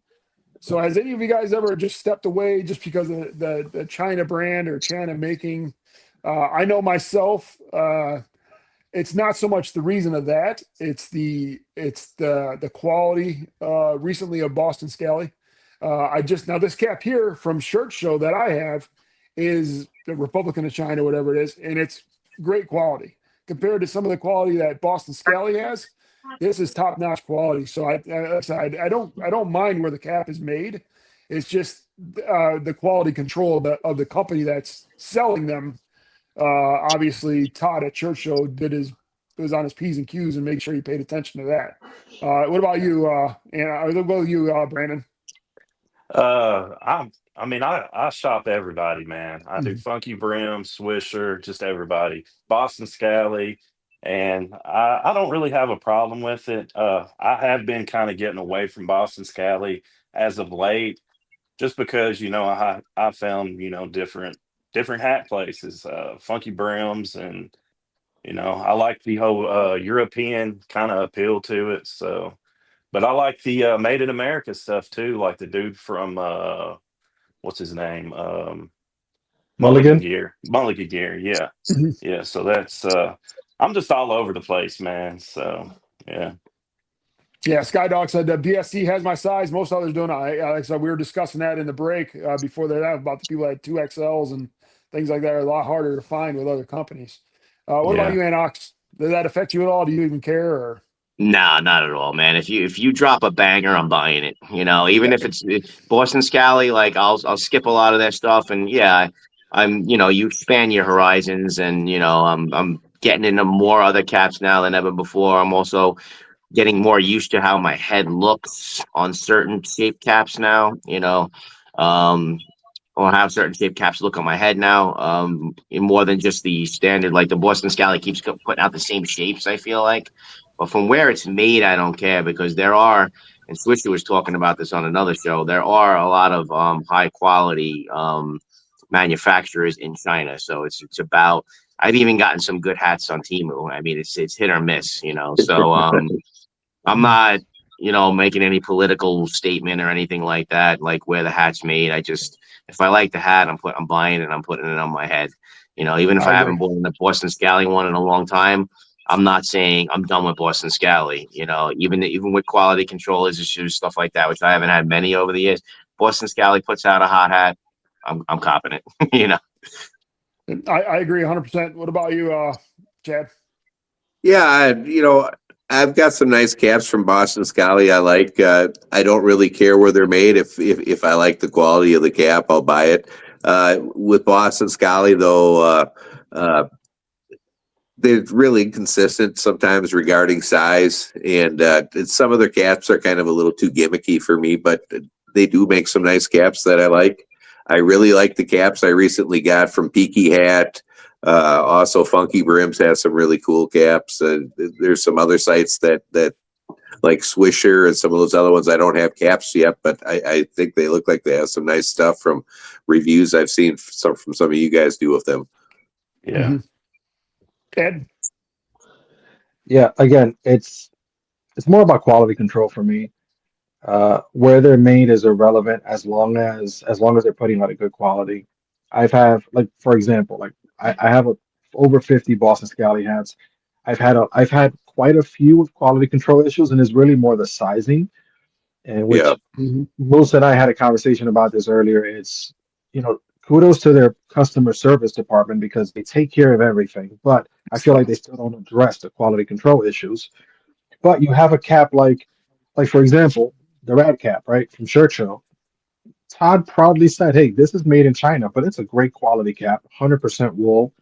So has any of you guys ever just stepped away just because of the China brand or China making? I know myself, it's not so much the reason of that. It's the quality recently of Boston Scally. Now this cap here from Shirt Show that I have is the Republican of China, whatever it is, and it's great quality compared to some of the quality that Boston Scally has. This is top notch quality. So I don't mind where the cap is made. It's just the quality control of the company that's selling them. Obviously, Todd at Church Show was on his P's and Q's and make sure he paid attention to that. What about you? And I'll go with you, Brandon. I shop everybody, man. I do Funky Brim, Swisher, just everybody. Boston Scally, and I don't really have a problem with it. I have been kind of getting away from Boston Scally as of late. just because I found different hat places, funky brims, and I like the whole European kind of appeal to it. So, but I like the Made in America stuff too, like the dude from what's his name, Mulligan Mulligan. Gear, Mulligan Gear, yeah, Mhm. yeah. So that's I'm just all over the place, man. So yeah, Yeah, Skydog said that BSC has my size. Most others don't. Like I said, we were discussing that in the break before that about the people that had 2XLs and things like that are a lot harder to find with other companies. What about yeah. you, Ant Ox? Does that affect you at all? Do you even care? Or Nah, not at all, man. If you drop a banger, I'm buying it. Even if it's Boston Scally, like I'll skip a lot of that stuff, and yeah, you expand your horizons, and I'm getting into more other caps now than ever before. I'm also getting more used to how my head looks on certain shape caps now. Um, or how certain shape caps look on my head now. More than just the standard, like the Boston Scally keeps putting out the same shapes. I feel like, but from where it's made, I don't care because there are. And Swisher was talking about this on another show. There are a lot of high quality manufacturers in China, so it's about. I've even gotten some good hats on Temu. I mean, it's hit or miss, So I'm not, making any political statement or anything like that, like where the hat's made. If I like the hat, I'm buying it. I'm putting it on my head. Even if I I agree. haven't bought the Boston Scally one in a long time, I'm not saying I'm done with Boston Scally. Even with quality control issues, stuff like that, which I haven't had many over the years. Boston Scally puts out a hot hat. I'm copping it. I agree 100%. What about you, Chad? Yeah, I've got some nice caps from Boston Scally. I like. I don't really care where they're made. If I like the quality of the cap, I'll buy it. With Boston Scally, though, they're really inconsistent sometimes regarding size, and some of their caps are kind of a little too gimmicky for me. But they do make some nice caps that I like. I really like the caps I recently got from Peaky Hat. Also, Funky Brims has some really cool caps. There's some other sites that like Swisher and some of those other ones. I don't have caps yet, but I think they look like they have some nice stuff from reviews I've seen from some of you guys do of them. Yeah. Mhm. Ed? Yeah, again, it's more about quality control for me. Where they're made is irrelevant as long as they're putting out a good quality. Like for example, like I have over 50 Boston Scally hats. I've had quite a few with quality control issues, and it's really more the sizing, and Yeah. which Moose and I had a conversation about this earlier. It's kudos to their customer service department because they take care of everything, but I feel like they still don't address the quality control issues. But you have a cap like for example, the Rad Cap, right, from Shirt Show. Todd proudly said, "Hey, this is made in China, but it's a great quality cap, 100% wool."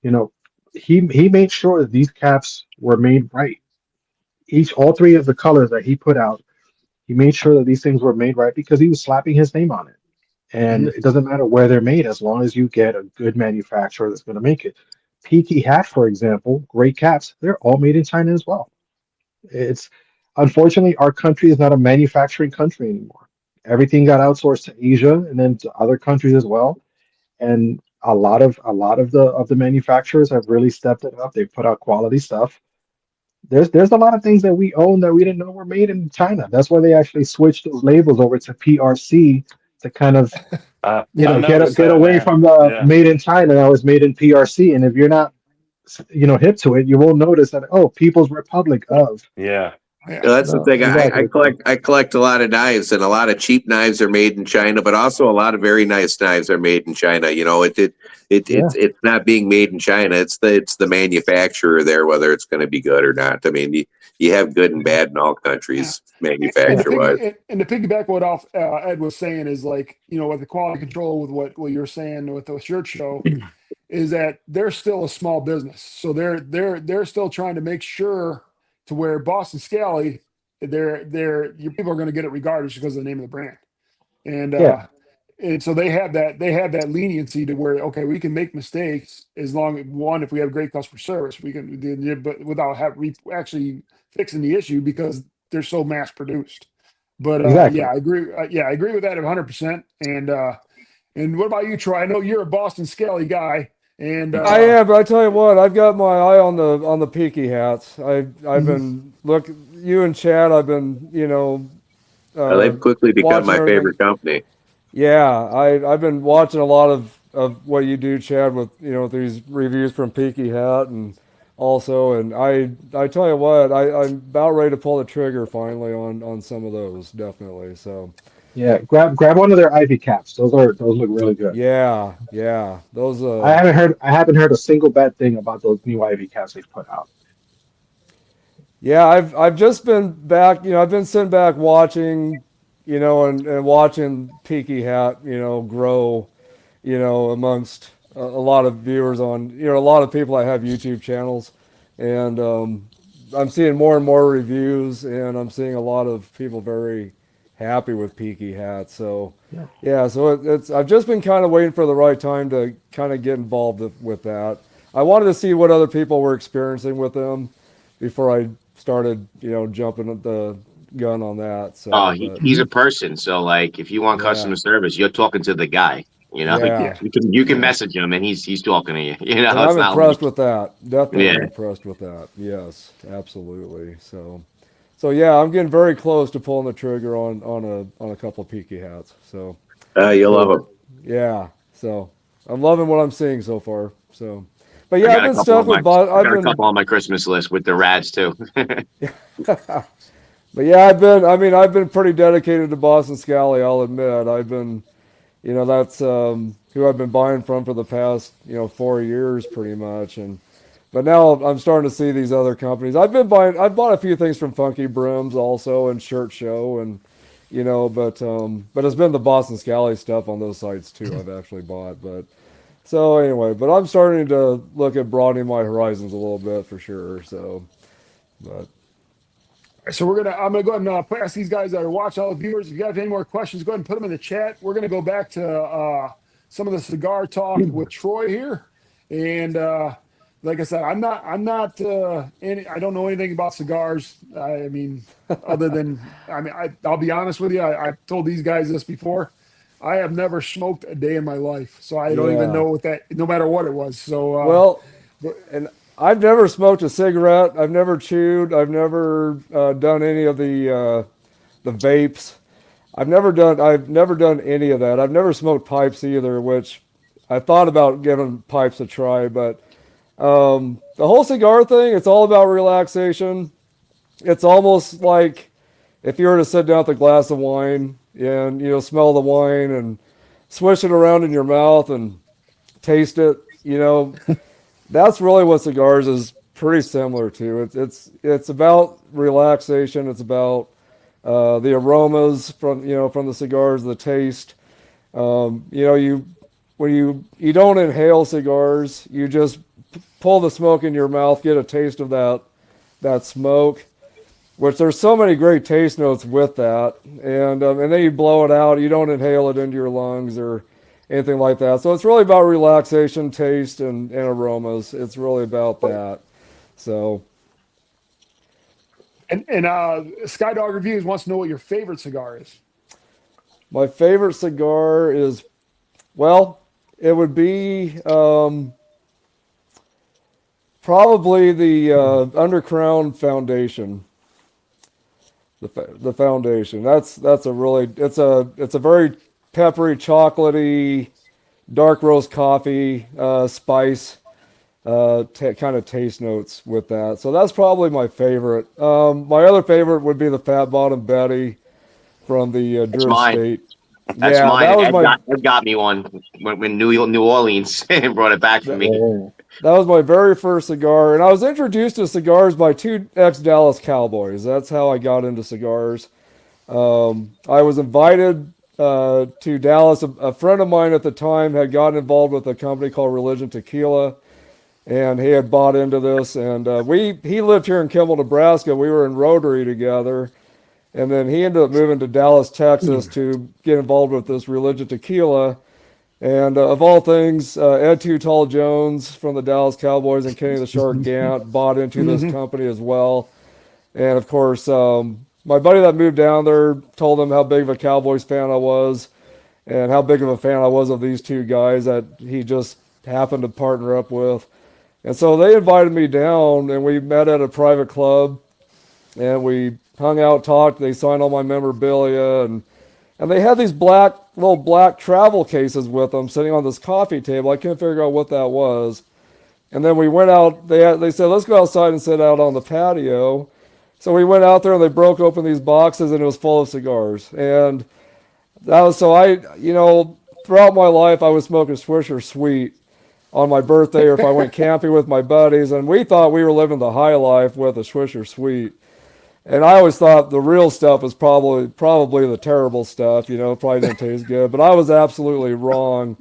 You know, he made sure that these caps were made right. All three of the colors that he put out, he made sure that these things were made right because he was slapping his name on it. And Mhm. it doesn't matter where they're made as long as you get a good manufacturer that's going to make it. Peaky Hat, for example, great caps, they're all made in China as well. It's unfortunately our country is not a manufacturing country anymore. Everything got outsourced to Asia and then to other countries as well. And a lot of the manufacturers have really stepped it up. They've put out quality stuff. There's a lot of things that we own that we didn't know were made in China. That's why they actually switched those labels over to PRC to kind of I noticed get that, away man. from the Yeah. made in China. That was made in PRC. And if you're not hip to it, you won't notice that, oh, People's Republic of. Yeah. Yeah. That's the No, thing. I exactly. So, collect a lot of knives, and a lot of cheap knives are made in China, but also a lot of very nice knives are made in China. yeah, It's not being made in China. It's the manufacturer there, whether it's going to be good or not. I mean, you have good and bad in all Yeah. countries, And yeah, to manufacturer wise. piggyback what off Ed was saying is like, with the quality control with what you're saying with the shirt show is that they're still a small business. So they're still trying to make sure to where Boston Scally, your people are going to get it regardless because of the name of the brand. And yeah. and so they have that leniency to where okay we can make mistakes as long as one if we have great customer service we can but without actually fixing the issue because they're so mass produced. But Exactly. yeah, I agree. I agree with that 100%. And what about you, Troy? I know you're a Boston Scally guy, and I am, but I tell you what, I've got my eye on the Peaky hats. I've Mhm. been you and Chad. I've been They've quickly become watching my everything. favorite company. Yeah, I've been watching a lot of what you do, Chad, with with these reviews from Peaky Hat and also, and I tell you what, I'm about ready to pull the trigger finally on some of those, definitely. So Yeah, grab one of their Ivy caps. Those look really good. yeah, those I haven't heard a single bad thing about those new Ivy caps they've put out. yeah, I've just been back, I've been sitting back watching, and watching Peaky Hat, grow, amongst a lot of viewers on, a lot of people that have YouTube channels, and I'm seeing more and more reviews, and I'm seeing a lot of people very happy with Peaky Hat. So Yeah. yeah, so it's I've just been kind of waiting for the right time to kind of get involved with that. I wanted to see what other people were experiencing with them before I started, jumping at the gun on that. Oh, So, but he's a person. So like, if you want yeah, customer service, you're talking to the guy. yeah, Yeah. You can yeah. message him and he's talking to you. And It's I'm not like impressed with that. Definitely yeah. impressed with that. Yes, absolutely. So yeah, I'm getting very close to pulling the trigger on a couple of Peaky Hats. So You'll love them. yeah, so I'm loving what I'm seeing so far. So, but I yeah, I've got a been couple stuck on my with bot. I I've got a been couple on my Christmas list with the rads too. But yeah, I've been pretty dedicated to Boston Scally, I'll admit. I've been, that's who I've been buying from for the past, 4 years pretty much. But now I'm starting to see these other companies. I've bought a few things from Funky Brims also and Shirt Show and, but it's been the Boston Scally stuff on those sites too I've actually bought. But so anyway, but I'm starting to look at broadening my horizons a little bit for sure. So, but So I'm gonna go ahead and ask these guys that are watching, all the viewers, if you have any more questions, go ahead and put them in the chat. We're gonna go back to some of the cigar talk with Troy here, and like I said, I don't know anything about cigars. I mean, other than I'll be honest with you, I've told these guys this before. I have never smoked a day in my life, so I don't even yeah. know what that, no matter what it was. So Well, but- and I've never smoked a cigarette. I've never chewed. I've never done any of the vapes. I've never done any of that. I've never smoked pipes either, which I thought about giving pipes a try. But the whole cigar thing, it's all about relaxation. It's almost like if you were to sit down with a glass of wine and smell the wine and swish it around in your mouth and taste it. That's really what cigars is pretty similar to. It's about relaxation. It's about the aromas from the cigars, the taste. You when you don't inhale cigars, you just pull the smoke in your mouth, get a taste of that smoke. Which there's so many great taste notes with that, and then you blow it out. You don't inhale it into your lungs or anything like that. So it's really about relaxation, taste, and aromas. It's really about that. So and Skydog Reviews wants to know what your favorite cigar is. my favorite cigar is, well, it would be probably the Undercrown Foundation. The foundation. That's a really it's a very peppery, chocolatey, dark roast coffee spice kind of taste notes with that. So that's probably my favorite. My other favorite would be the Fat Bottom Betty from the That's Drew mine. Estate. That's Yeah, mine. that was my Ed got me one when New Orleans brought it back for me. Oh, that was my very first cigar, and I was introduced to cigars by two ex-Dallas Cowboys. That's how I got into cigars. I was invited to Dallas. A friend of mine at the time had gotten involved with a company called Religion Tequila, and he had bought into this. And he lived here in Kimball, Nebraska. We were in Rotary together, and then he ended up moving to Dallas, Texas, to get involved with this Religion Tequila. And of all things, Ed Too Tall Jones from the Dallas Cowboys and Kenny the Shark Gant bought into this company as well. And of course, my buddy that moved down there told him how big of a Cowboys fan I was and how big of a fan I was of these two guys that he just happened to partner up with. And so they invited me down, and we met at a private club, and we hung out, talked. They signed all my memorabilia, and they had these little black travel cases with them sitting on this coffee table. I couldn't figure out what that was. And then we went out. They said, let's go outside and sit out on the patio. So we went out there, and they broke open these boxes, and it was full of cigars. And that was so throughout my life, I was smoking Swisher Sweet on my birthday, or if I went camping with my buddies, and we thought we were living the high life with a Swisher Sweet. And I always thought the real stuff was probably the terrible stuff, probably didn't taste good, but I was absolutely wrong.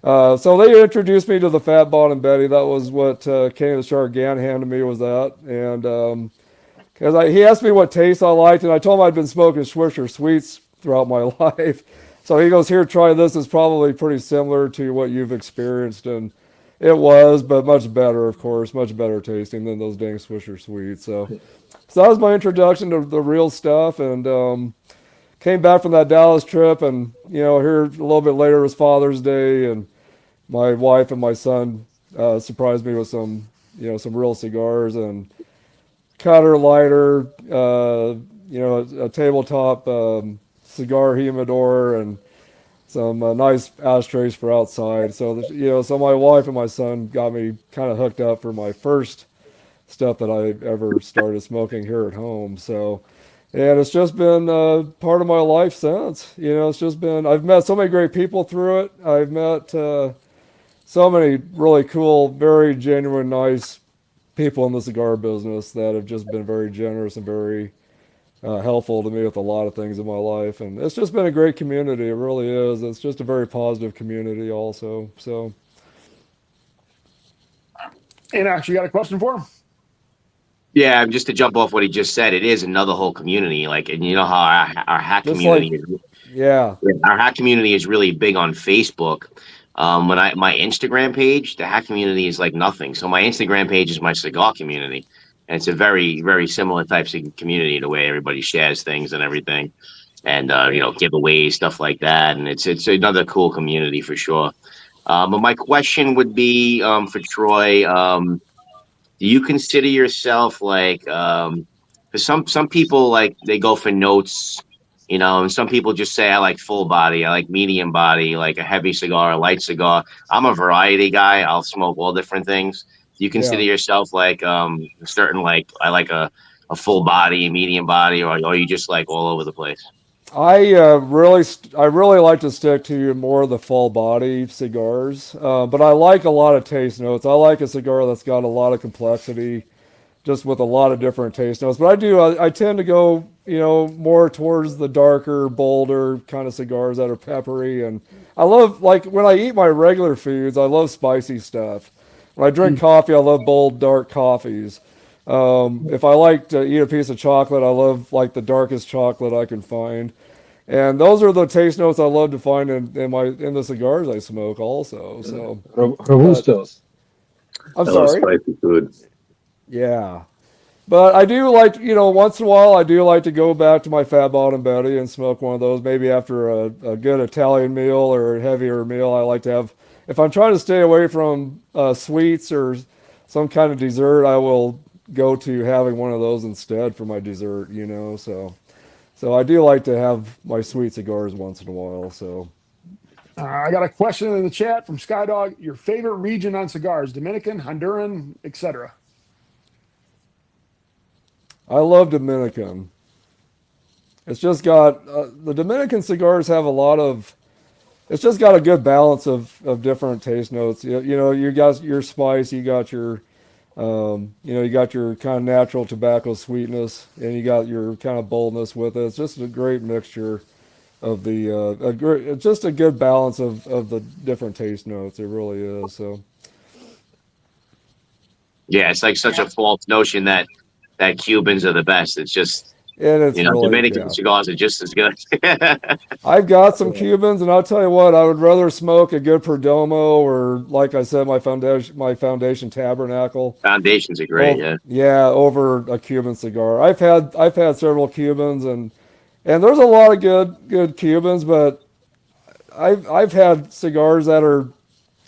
So they introduced me to the Fat Bottom Betty. That was what Kenny the Shark Gann handed me, was that. And because he asked me what taste I liked, and I told him I'd been smoking Swisher Sweets throughout my life. So he goes, here, try this. It's probably pretty similar to what you've experienced. And it was, but much better, of course, much better tasting than those dang Swisher Sweets. So that was my introduction to the real stuff. And came back from that Dallas trip, and here a little bit later was Father's Day, and my wife and my son surprised me with some real cigars and cutter lighter, a tabletop cigar humidor, and some nice ashtrays for outside. So so my wife and my son got me kind of hooked up for my first stuff that I ever started smoking here at home. So, and it's just been part of my life since. It's just been, I've met so many great people through it. I've met so many really cool, very genuine, nice people in the cigar business that have just been very generous and very helpful to me with a lot of things in my life. And it's just been a great community. It really is. It's just a very positive community also. So. And actually got a question for him? Yeah, just to jump off what he just said, it is another whole community. Like, and you know how our hack Just community like- is. Yeah. Our hack community is really big on Facebook. My Instagram page, the hack community is like nothing. So my Instagram page is my cigar community, and it's a very, very similar types of community, the way everybody shares things and everything, and giveaways, stuff like that. And it's another cool community for sure. But my question would be for Troy. Do you consider yourself like, because some people, like, they go for notes, and some people just say, I like full body, I like medium body, like a heavy cigar, a light cigar. I'm a variety guy. I'll smoke all different things. Do you consider yourself like certain, like, I like a full body, medium body, or are you just like all over the place? I really like to stick to more of the full body cigars, but I like a lot of taste notes. I like a cigar that's got a lot of complexity, just with a lot of different taste notes. But I tend to go more towards the darker, bolder kind of cigars that are peppery. And I love, like, when I eat my regular foods, I love spicy stuff. When I drink coffee, I love bold, dark coffees. If I like to eat a piece of chocolate, I love like the darkest chocolate I can find. And those are the taste notes I love to find in the cigars I smoke also. So Robustos. I'm I love sorry. spicy food. Yeah. But I do like, once in a while, I do like to go back to my Fat Bottom Betty and smoke one of those, maybe after a good Italian meal or a heavier meal. I like to have, if I'm trying to stay away from sweets or some kind of dessert, I will go to having one of those instead for my dessert, So I do like to have my sweet cigars once in a while. So I got a question in the chat from Skydog. Your favorite region on cigars? Dominican, Honduran, etc. I love Dominican. It's just got the Dominican cigars have a lot of. It's just got a good balance of different taste notes. You got your spice, you got your you got your kind of natural tobacco sweetness, and you got your kind of boldness with it. It's just a great mixture of it's just a good balance of the different taste notes. It really is. So Yeah, it's like such a false notion that Cubans are the best. It's just And it's really, Dominican cigars are just as good. I've got some Cubans, and I'll tell you what, I would rather smoke a good Perdomo or, like I said, my foundation Tabernacle. Foundations are great, yeah, over a Cuban cigar. I've had several Cubans, and there's a lot of good Cubans, but I've had cigars that are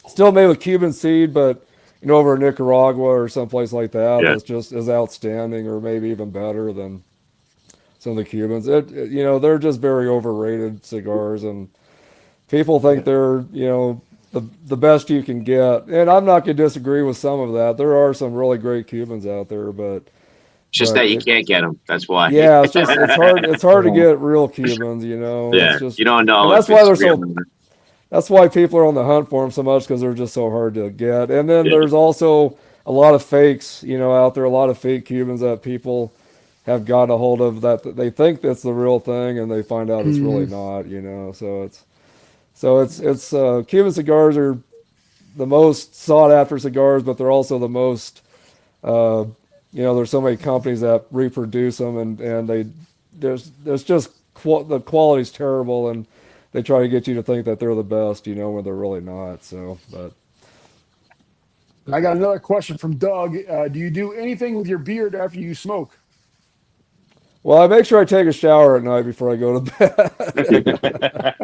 still made with Cuban seed, but over in Nicaragua or someplace like that, that's just as outstanding, or maybe even better than some of the Cubans. They're just very overrated cigars, and people think they're the best you can get. And I'm not going to disagree with some of that. There are some really great Cubans out there, but just that you can't get them. That's why. Yeah, it's hard to get real Cubans. It's just, you don't know. And that's why they're so. That's why people are on the hunt for them so much, because they're just so hard to get. And then there's also a lot of fakes, out there. A lot of fake Cubans that people have got a hold of, that they think that's the real thing, and they find out it's really not. So it's Cuban cigars are the most sought after cigars, but they're also the most. There's so many companies that reproduce them, and there's just the quality's terrible, and they try to get you to think that they're the best, when they're really not. So, but I got another question from Doug. Do you do anything with your beard after you smoke? Well, I make sure I take a shower at night before I go to bed.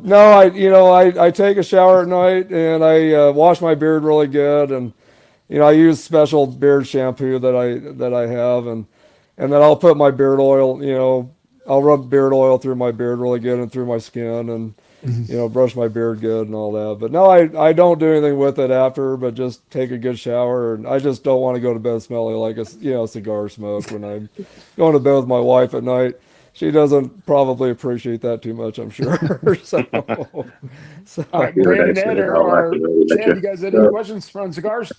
No, I take a shower at night, and I wash my beard really good, and I use special beard shampoo that I have, and then I'll put my beard oil, I'll rub beard oil through my beard really good and through my skin, and brush my beard good and all that. But no, I don't do anything with it after, but just take a good shower. And I just don't want to go to bed smelling like a cigar smoke when I'm going to bed with my wife at night. She doesn't probably appreciate that too much, I'm sure. so, All right, Brandon, Ed, or Chad, you guys have any questions on cigars?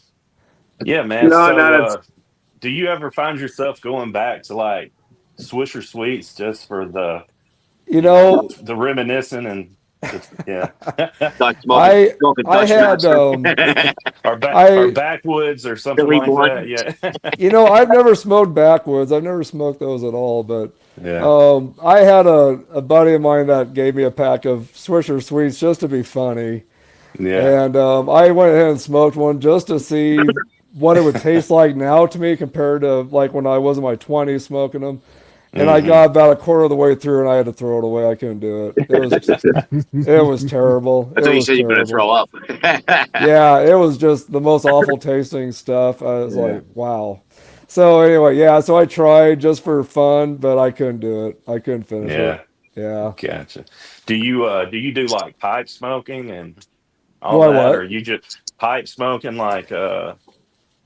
Yeah, man. No, do you ever find yourself going back to like Swisher Sweets just for the the reminiscing and I had or backwoods or something like that. Yeah. I've never smoked backwoods. I've never smoked those at all. But I had a buddy of mine that gave me a pack of Swisher Sweets just to be funny. Yeah. And I went ahead and smoked one just to see what it would taste like now to me compared to like when I was in my 20s smoking them. And I got about a quarter of the way through, and I had to throw it away. I couldn't do it. It was terrible. That's what you said you're going to throw up. Yeah, it was just the most awful tasting stuff. I was like, wow. So anyway, so I tried just for fun, but I couldn't do it. I couldn't finish it. Yeah. Gotcha. Do you do like pipe smoking and all that, or you just pipe smoking like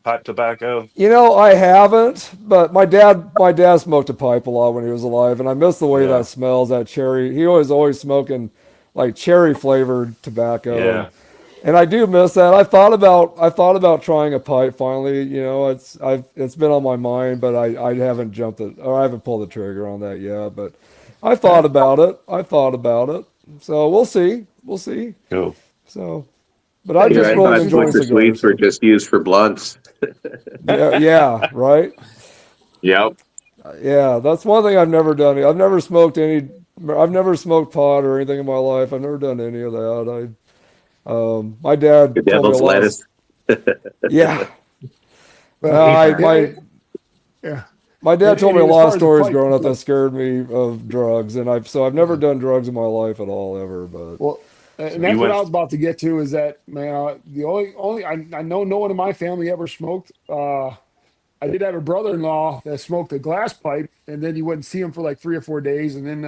pipe tobacco? I haven't, but my dad smoked a pipe a lot when he was alive, and I miss the way that smells, that cherry. He was always smoking like cherry flavored tobacco. Yeah. And I do miss that. I thought about trying a pipe finally. It's been on my mind, but I haven't jumped it, or I haven't pulled the trigger on that yet. But I thought about it. So we'll see. Cool. So, but I just really enjoy cigars. Sweets were just used for blunts. Yeah, right. Yep. Yeah, that's one thing I've never done. I've never smoked pot or anything in my life. I've never done any of that. My dad The told me a devil's lot. lettuce. Yeah. Yeah. My dad told me a as lot far of as stories pipe, growing up that scared me of drugs, and I've never done drugs in my life at all ever. But Well, and that's what I was about to get to is that, man, the only I know no one in my family ever smoked. I did have a brother-in-law that smoked a glass pipe, and then you wouldn't see him for like 3 or 4 days, and then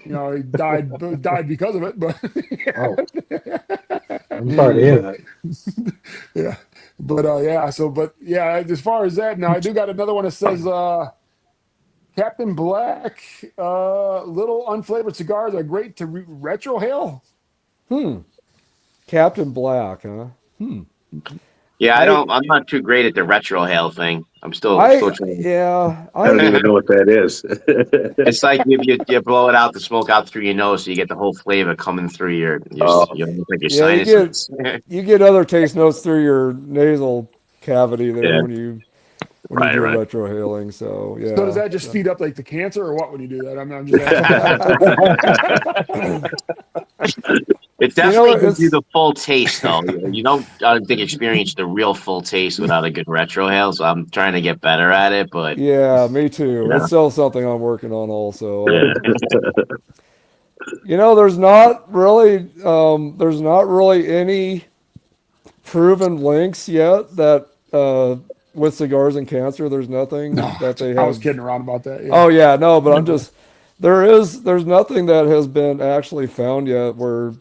he died because of it. But I'm sorry to hear that. yeah, but as far as that, now I do got another one that says Captain Black, little unflavored cigars are great to retrohale. Captain Black, huh? Yeah, I'm not too great at the retrohale thing. I'm still trying. Yeah, I don't even know what that is. It's like you blow it out, the smoke out through your nose, so you get the whole flavor coming through your sinuses. You get other taste notes through your nasal cavity there when you. when you do Right. retrohaling. So yeah. So does that just speed up like the cancer, or what when you do that? I'm just asking. It definitely gives you it's the full taste, though. You don't, I don't think, experience the real full taste without a good retrohale. So I'm trying to get better at it, but yeah, me too. Yeah. It's still something I'm working on also. Yeah. There's not really any proven links yet that with cigars and cancer. There's nothing No, that they I was have. kidding around about that. Yeah. Oh yeah, no, but there's nothing that has been actually found yet where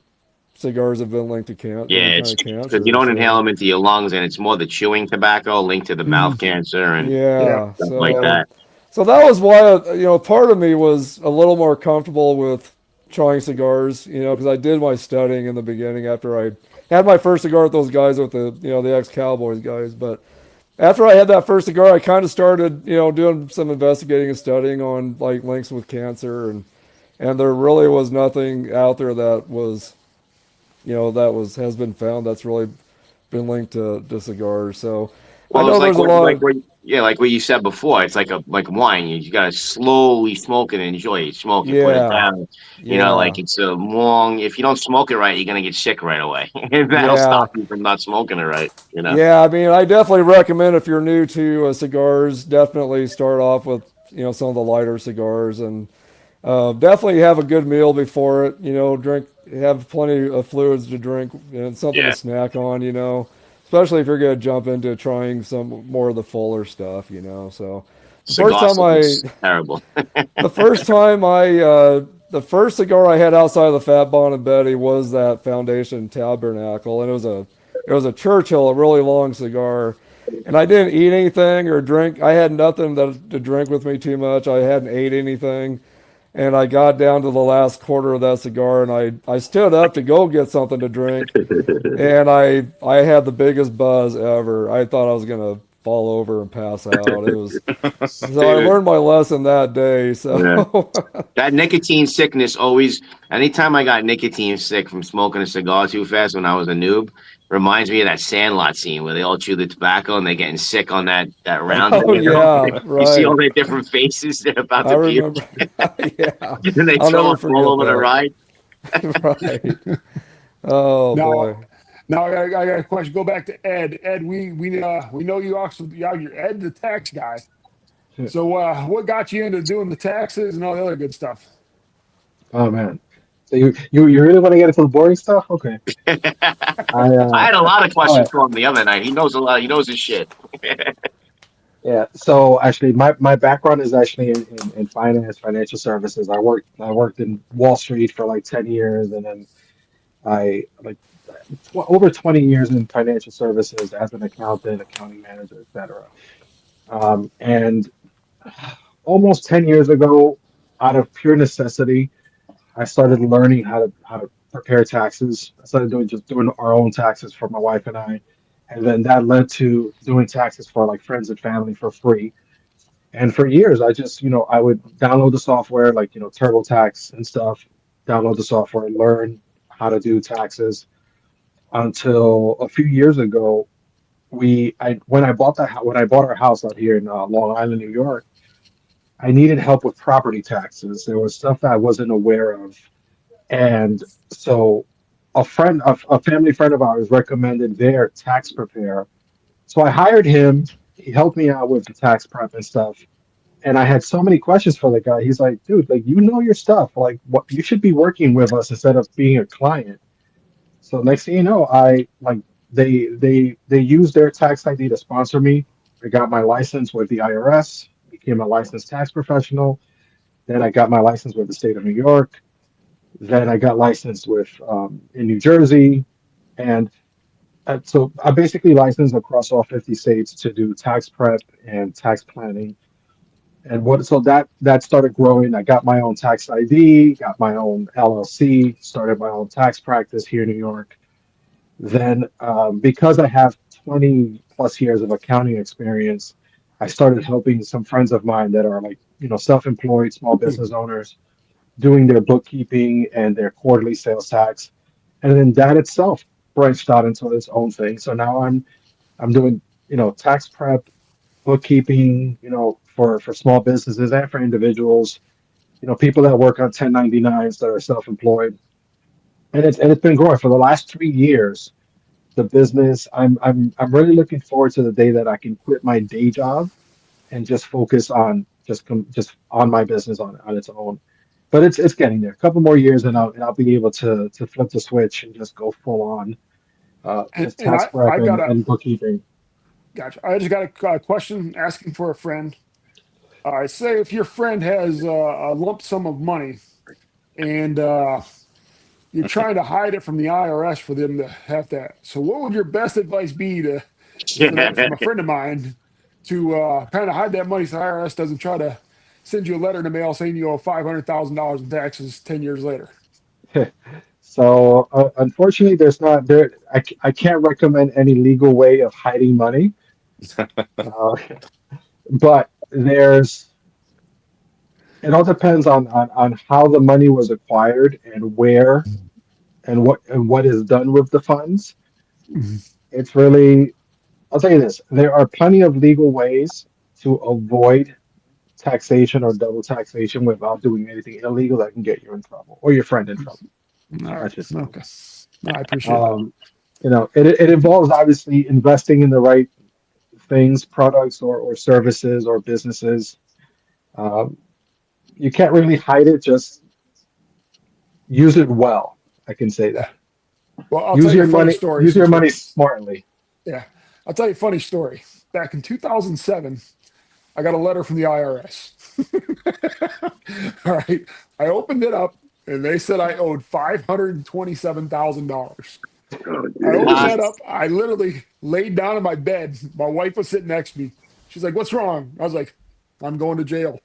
cigars have been linked to Yeah, any it's kind of cancer. because you don't So, inhale them into your lungs, and it's more the chewing tobacco linked to the mouth cancer and yeah, stuff like that. so that was why part of me was a little more comfortable with trying cigars, because I did my studying in the beginning after I had my first cigar with those guys with the ex-Cowboys guys, but after I had that first cigar, I kind of started, doing some investigating and studying on like links with cancer, and there really was nothing out there that was, has been found that's really been linked to cigars. So I Well, it's know there's a lot of, like what you said before. It's like wine. You gotta slowly smoke it and enjoy it. Smoke it, put it yeah, down. yeah, Like it's a long. If you don't smoke it right, you're gonna get sick right away. And that'll yeah. stop you from not smoking it right. Yeah, I mean, I definitely recommend if you're new to cigars, definitely start off with some of the lighter cigars, and definitely have a good meal before it. Have plenty of fluids to drink and something Yeah. to snack on. Especially if you're gonna jump into trying some more of the fuller stuff. So Cigar is terrible. the first cigar I had outside of the Fat Bon and Betty was that Foundation Tabernacle, and it was a Churchill, a really long cigar. And I didn't eat anything or drink. I had nothing to drink with me too much. I hadn't ate anything. And I got down to the last quarter of that cigar, and I stood up to go get something to drink. And I had the biggest buzz ever. I thought I was going to fall over and pass out. It was So I learned my lesson that day. So That nicotine sickness always, anytime I got nicotine sick from smoking a cigar too fast when I was a noob, reminds me of that Sandlot scene where they all chew the tobacco and they're getting sick on that round. Oh, yeah, You see all right. their different faces. They're about I to puke. remember. Yeah. And they I'll throw never up forget all over the that. ride. Right. Oh Now, boy. now I got a question. Go back to Ed. Ed, we know you also you're Ed, the tax guy. So what got you into doing the taxes and all the other good stuff? Oh man. So you really want to get into the boring stuff? Okay. I had a lot of all questions right. for him the other night. He knows a lot. He knows his shit. Yeah. So actually, my background is actually in finance, financial services. I worked in Wall Street for like 10 years, and then I over 20 years in financial services as an accountant, accounting manager, etc. And almost 10 years ago, out of pure necessity, I started learning how to prepare taxes. I started doing our own taxes for my wife and I, and then that led to doing taxes for like friends and family for free. And for years, I just I would download the software like TurboTax and stuff, download the software, learn how to do taxes until a few years ago. When I bought when I bought our house out here in Long Island, New York, I needed help with property taxes. There was stuff that I wasn't aware of, and so a family friend of ours recommended their tax preparer. So I hired him. He helped me out with the tax prep and stuff. And I had so many questions for the guy. He's like, dude, like you know your stuff. Like what you should be working with us instead of being a client. So next thing you know, I like they used their tax ID to sponsor me. I got my license with the IRS, became a licensed tax professional. Then I got my license with the state of New York. Then I got licensed with in New Jersey, and so I basically licensed across all 50 states to do tax prep and tax planning. And that started growing. I got my own tax ID, got my own LLC, started my own tax practice here in New York. Then, because I have 20 plus years of accounting experience, I started helping some friends of mine that are like, self-employed small business owners doing their bookkeeping and their quarterly sales tax. And then that itself branched out into its own thing. So now I'm doing, tax prep bookkeeping, for small businesses and for individuals, people that work on 1099s that are self-employed. And it's been growing for the last 3 years. The business, I'm really looking forward to the day that I can quit my day job and just focus on just on my business on its own. But it's getting there. A couple more years and I'll be able to flip the switch and just go full on just And tax prep I got and bookkeeping. gotcha. I just got a question asking for a friend. I say if your friend has a lump sum of money and you're trying to hide it from the IRS for them to have that. So, what would your best advice be for that from a friend of mine to kind of hide that money so the IRS doesn't try to send you a letter in the mail saying you owe $500,000 in taxes 10 years later? So unfortunately, there's not there. I can't recommend any legal way of hiding money, uh, but it all depends on how the money was acquired and where and what is done with the funds. Mhm. It's really, I'll tell you this, there are plenty of legal ways to avoid taxation or double taxation without doing anything illegal that can get you in trouble or your friend in trouble. All I right. should say. Okay. No, I appreciate that. It involves obviously investing in the right things, products or services or businesses. Um, you can't really hide it, just use it well. I can say Yeah. that. Well, I'll tell you a funny story Use your since we're, money smartly. yeah, I'll tell you a funny story. Back in 2007, I got a letter from the IRS. All right. I opened it up and they said I owed $527,000. I opened Ah, that up. I literally laid down in my bed. My wife was sitting next to me. She's like, "What's wrong?" I was like, "I'm going to jail."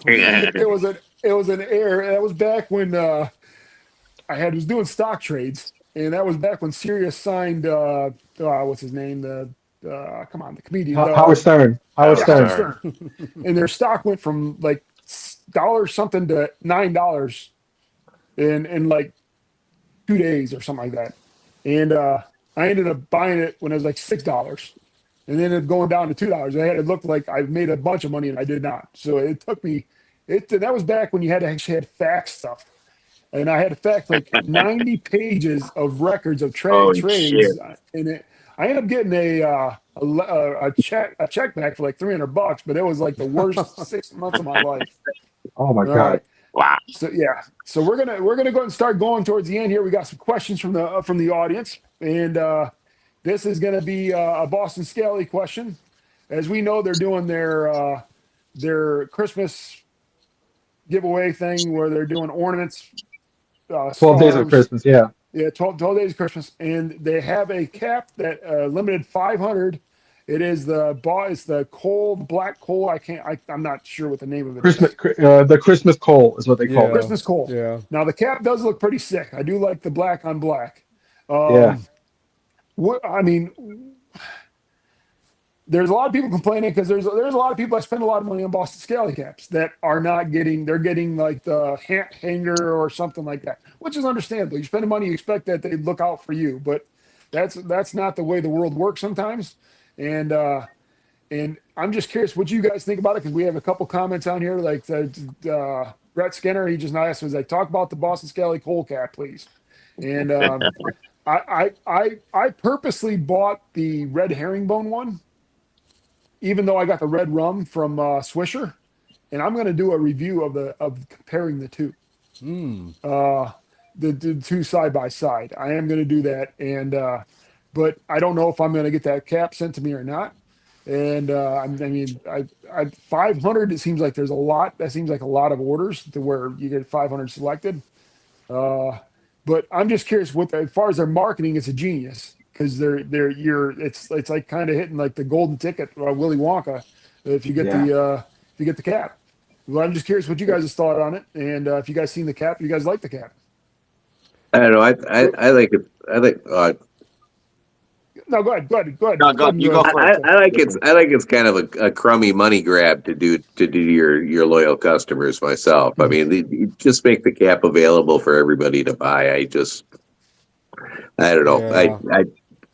It was an error. That was back when was doing stock trades, and that was back when Sirius signed what's his name, the come on, the comedian, Howard Stern. Howard Howard yeah, Howard Stern. Stern. Stern, and their stock went from like dollar something to $9 in like 2 days or something like that. And I ended up buying it when it was like $6 and then ended up going down to $2. I had it looked like I made a bunch of money and I did not. So it took me that was back when you had to actually had fax stuff. And I had to fax like 90 pages of records of holy shit. trades and I ended up getting a check back for like $300, but it was like the worst 6 months of my life. Oh my All God. right. Wow. So yeah, so we're gonna go ahead and start going towards the end here. We got some questions from the audience, and this is gonna be a Boston Scally question. As we know, they're doing their Christmas giveaway thing where they're doing ornaments, 12 days of stars. Christmas. Yeah. Yeah, 12 days of Christmas, and they have a cap that limited 500. It's the coal, black coal. I'm not sure what the name of it is. The Christmas coal is what they call it. Yeah. Christmas coal. Yeah. Now the cap does look pretty sick. I do like the black on black. Yeah. I mean, there's a lot of people complaining because there's a lot of people that spend a lot of money on Boston Scally caps that are not getting. They're getting like the hat hanger or something like that, which is understandable. You spend the money, you expect that they look out for you, but that's not the way the world works sometimes. And I'm just curious what you guys think about it because we have a couple comments on here. Like Brett Skinner, he just asked was like, talk about the Boston Scally coal cap, please. And I purposely bought the red herringbone one, even though I got the red rum from Swisher, and I'm going to do a review of comparing the two, the two side by side. I am going to do that, and but I don't know if I'm going to get that cap sent to me or not. And I mean, I 500. It seems like there's a lot. That seems like a lot of orders to where you get 500 selected. But I'm just curious as far as their marketing, it's a genius because it's like kind of hitting like the golden ticket, Willy Wonka, if you get Yeah. the cap. Well, I'm just curious what you guys' thought on it, and if you guys seen the cap, you guys like the cap. I don't know. I like it. I like. No, go ahead. No, you go first. I like it's. I like it's kind of a crummy money grab to do your loyal customers. Myself. I mean, you just make the cap available for everybody to buy. I don't know. Yeah.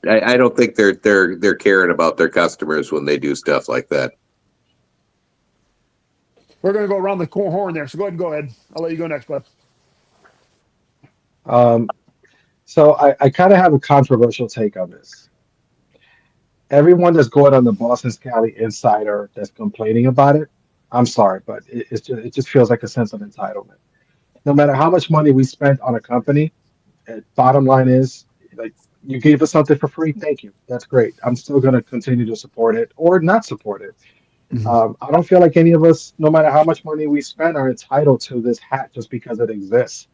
I don't think they're caring about their customers when they do stuff like that. We're going to go around the horn there. So go ahead and go ahead. I'll let you go next, bud. So I kind of have a controversial take on this. Everyone that's going on the Boston Scally Insider that's complaining about it, I'm sorry, but it just feels like a sense of entitlement. No matter how much money we spent on a company, bottom line is like you gave us something for free, thank you. That's great. I'm still going to continue to support it or not support it. I don't feel like any of us, no matter how much money we spend, are entitled to this hat just because it exists.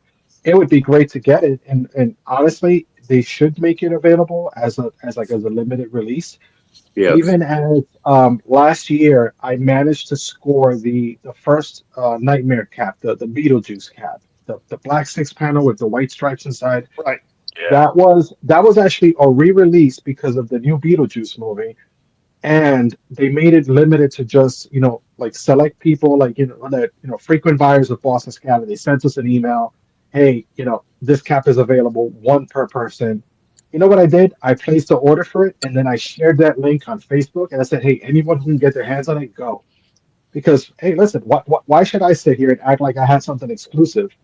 It would be great to get it, and honestly, they should make it available as a limited release. Yes. Even as last year, I managed to score the first Nightmare cap, the Beetlejuice cap, the black six panel with the white stripes inside. Right. Yeah. That was actually a re-release because of the new Beetlejuice movie, and they made it limited to just like select people, like that frequent buyers of Boston Scally. They sent us an email, hey, this cap is available, one per person. You know what I did? I placed the order for it, and then I shared that link on Facebook, and I said, hey, anyone who can get their hands on it, go. Because hey, listen, why should I sit here and act like I had something exclusive?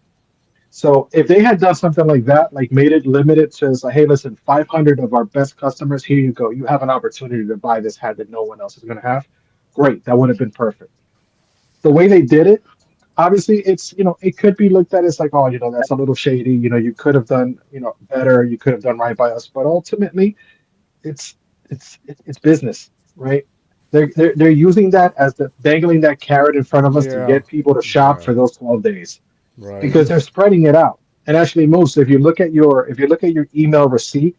So if they had done something like that, like made it limited to say, hey, listen, 500 of our best customers, here you go. You have an opportunity to buy this hat that no one else is going to have. Great. That would have been perfect. The way they did it, obviously it's, it could be looked at as like, oh, that's a little shady. You could have done, better. You could have done right by us. But ultimately it's business, right? They're using that as dangling that carrot in front of us to Yeah. get people to shop Right. for those 12 days. Right. Because they're spreading it out. And actually, Moose, if you look at your email receipt,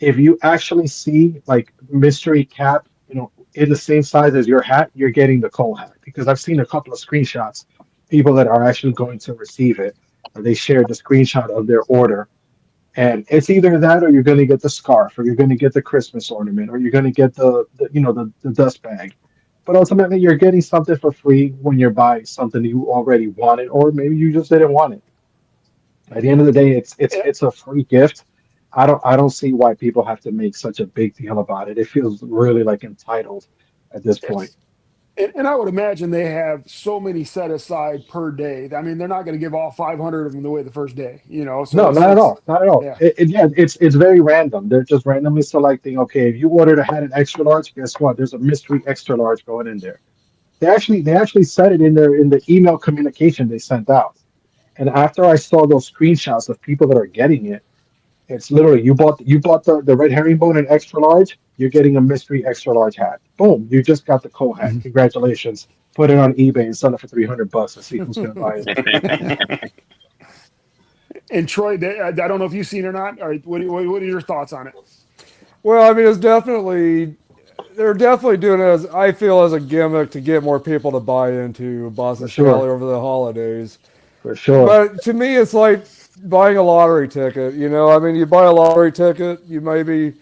if you actually see like mystery cap, in the same size as your hat, you're getting the Cole hat. Because I've seen a couple of screenshots, people that are actually going to receive it, they shared the screenshot of their order, and it's either that or you're going to get the scarf, or you're going to get the Christmas ornament, or you're going to get the dust bag. But ultimately, you're getting something for free when you're buying something you already wanted, or maybe you just didn't want it. At the end of the day, it's a free gift. I don't see why people have to make such a big deal about it. It feels really like entitled at this point. And I would imagine they have so many set aside per day. I mean, they're not going to give all 500 of them away the first day, So No, not at all. Not at all. Yeah. Yeah, it's very random. They're just randomly selecting. Okay, if you ordered a hat in extra large, guess what? There's a mystery extra large going in there. They actually said it in the email communication they sent out. And after I saw those screenshots of people that are getting it, it's literally you bought the red herringbone in extra large, you're getting a mystery extra large hat. Boom, you just got the Cole hat. Congratulations. Put it on eBay and sell it for $300 and see who's gonna buy it. And Troy, I don't know if you've seen it or not. Or what are your thoughts on it? Well, I mean, they're definitely doing it as I feel as a gimmick to get more people to buy into Boston For sure. Scally over the holidays. For sure. But to me, it's like buying a lottery ticket. I mean, you buy a lottery ticket, you maybe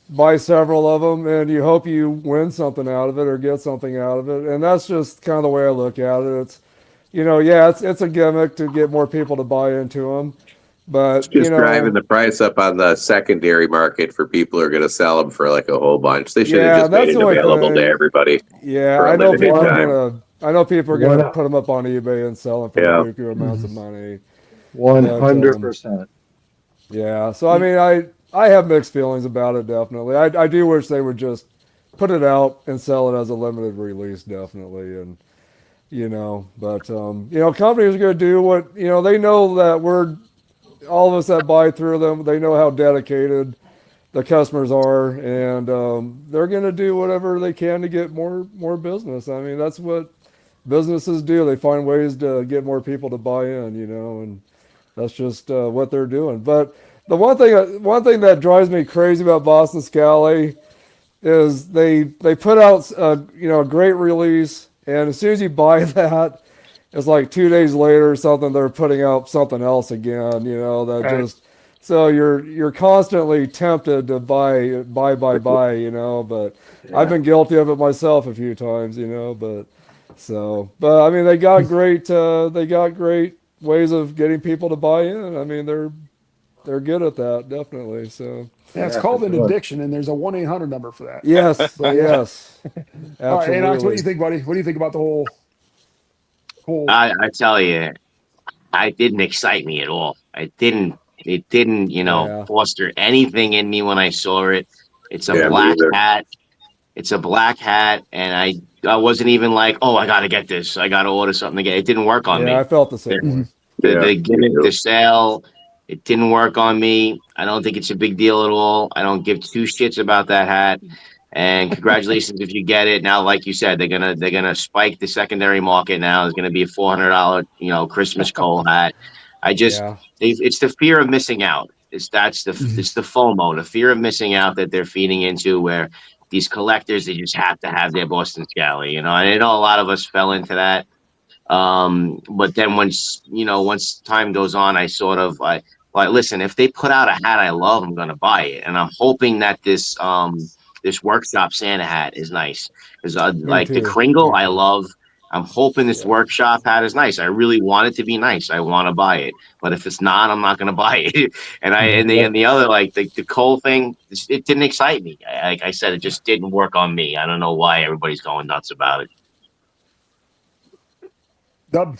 buy several of them, and you hope you win something out of it or get something out of it. And that's just kind of the way I look at it. It's, it's a gimmick to get more people to buy into them. But It's just driving the price up on the secondary market for people who are going to sell them for like a whole bunch. They should have just made it available to everybody. Yeah, for a I know limited people are time. gonna. I know people are gonna put them up on eBay and sell them for Yeah. buku amounts of money. 100%. Yeah, so I mean, I have mixed feelings about it. Definitely, I do wish they would just put it out and sell it as a limited release. Definitely, and but companies are gonna do what they know that we're all of us that buy through them. They know how dedicated the customers are, and they're going to do whatever they can to get more business. I mean, that's what businesses do. They find ways to get more people to buy in, and that's just what they're doing. But the one thing that drives me crazy about Boston Scally is they put out a great release, and as soon as you buy that, it's like 2 days later or something, they're putting out something else again, that Right. just, so you're constantly tempted to buy, but Yeah. I've been guilty of it myself a few times, but I mean, they got great ways of getting people to buy in. I mean, They're good at that, definitely. So Yeah, it's Yeah, called for an sure. addiction, and there's a 1-800 number for that. yes, But yes, all right, Ant Ox, what do absolutely. you think, buddy? What do you think about the whole? I tell you, it didn't excite me at all. It didn't, Yeah, foster anything in me when I saw it. It's a Yeah, me black either. hat. It's a black hat, and I wasn't even like, oh, I gotta get this. I gotta order something to get. It didn't work on yeah, I me. felt the The, same way. Yeah, the me gimmick, too. the sale, it didn't work on me. I don't think it's a big deal at all. I don't give two shits about that hat. And congratulations if you get it. Now, like you said, they're gonna spike the secondary market. Now it's gonna be a $400, Christmas Cole hat. I just Yeah, it's the fear of missing out. Mhm. It's the FOMO, the fear of missing out that they're feeding into, where these collectors, they just have to have their Boston Scally. And I know a lot of us fell into that. But then once time goes on, I sort of like, listen, if they put out a hat I love, I'm gonna buy it, and I'm hoping that this workshop Santa hat is nice, because me like the too. Kringle Me I too. love. I'm hoping this Yeah, workshop hat is nice. I really want it to be nice. I want to buy it, but if it's not, I'm not gonna buy it. And I Mhm. and the other, like the Cole thing, it didn't excite me. Like I said, it just didn't work on me. I don't know why everybody's going nuts about it. Dub.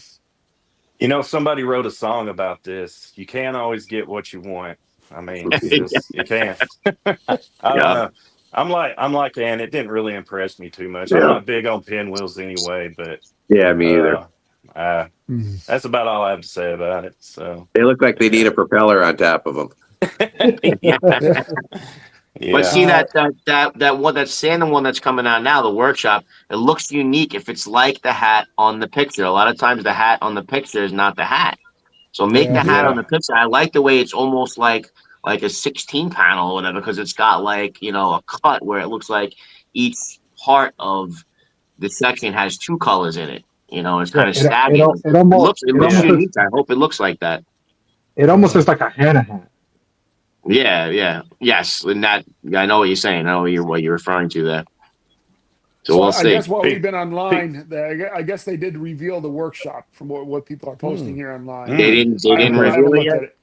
Somebody wrote a song about this. You can't always get what you want. I mean, it's Yeah. just you can't. I don't Yeah. know. I'm like, and it didn't really impress me too much. I'm Yeah, not big on pinwheels anyway, but yeah, me either. uh, uh Mhm. that's about all I have to say about it. So They look like they need yeah, a propeller on top of them. Yeah. Yeah. But yeah. see Uh, that one, that Santa one that's coming out now, the workshop, it looks unique if it's like the hat on the picture. A lot of times the hat on the picture is not the hat. So make yeah, the hat on Yeah. the picture. I like the way it's almost like a 16 panel or whatever, because it's got like, a cut where it looks like each part of the section has two colors in it. It's Yeah, kind of stabby. It it looks almost Yeah. looks unique. I hope it looks like that. looks like a Hannah hat. Yeah, yeah. Yes. And that, I know what you're saying. I know what you're referring to there. So so we'll I see. guess while we've Pe- been pe- online, I guess they did reveal the workshop from what people are posting here online. They mm, didn't they didn't I Okay. haven't reveal it looked yet? at it.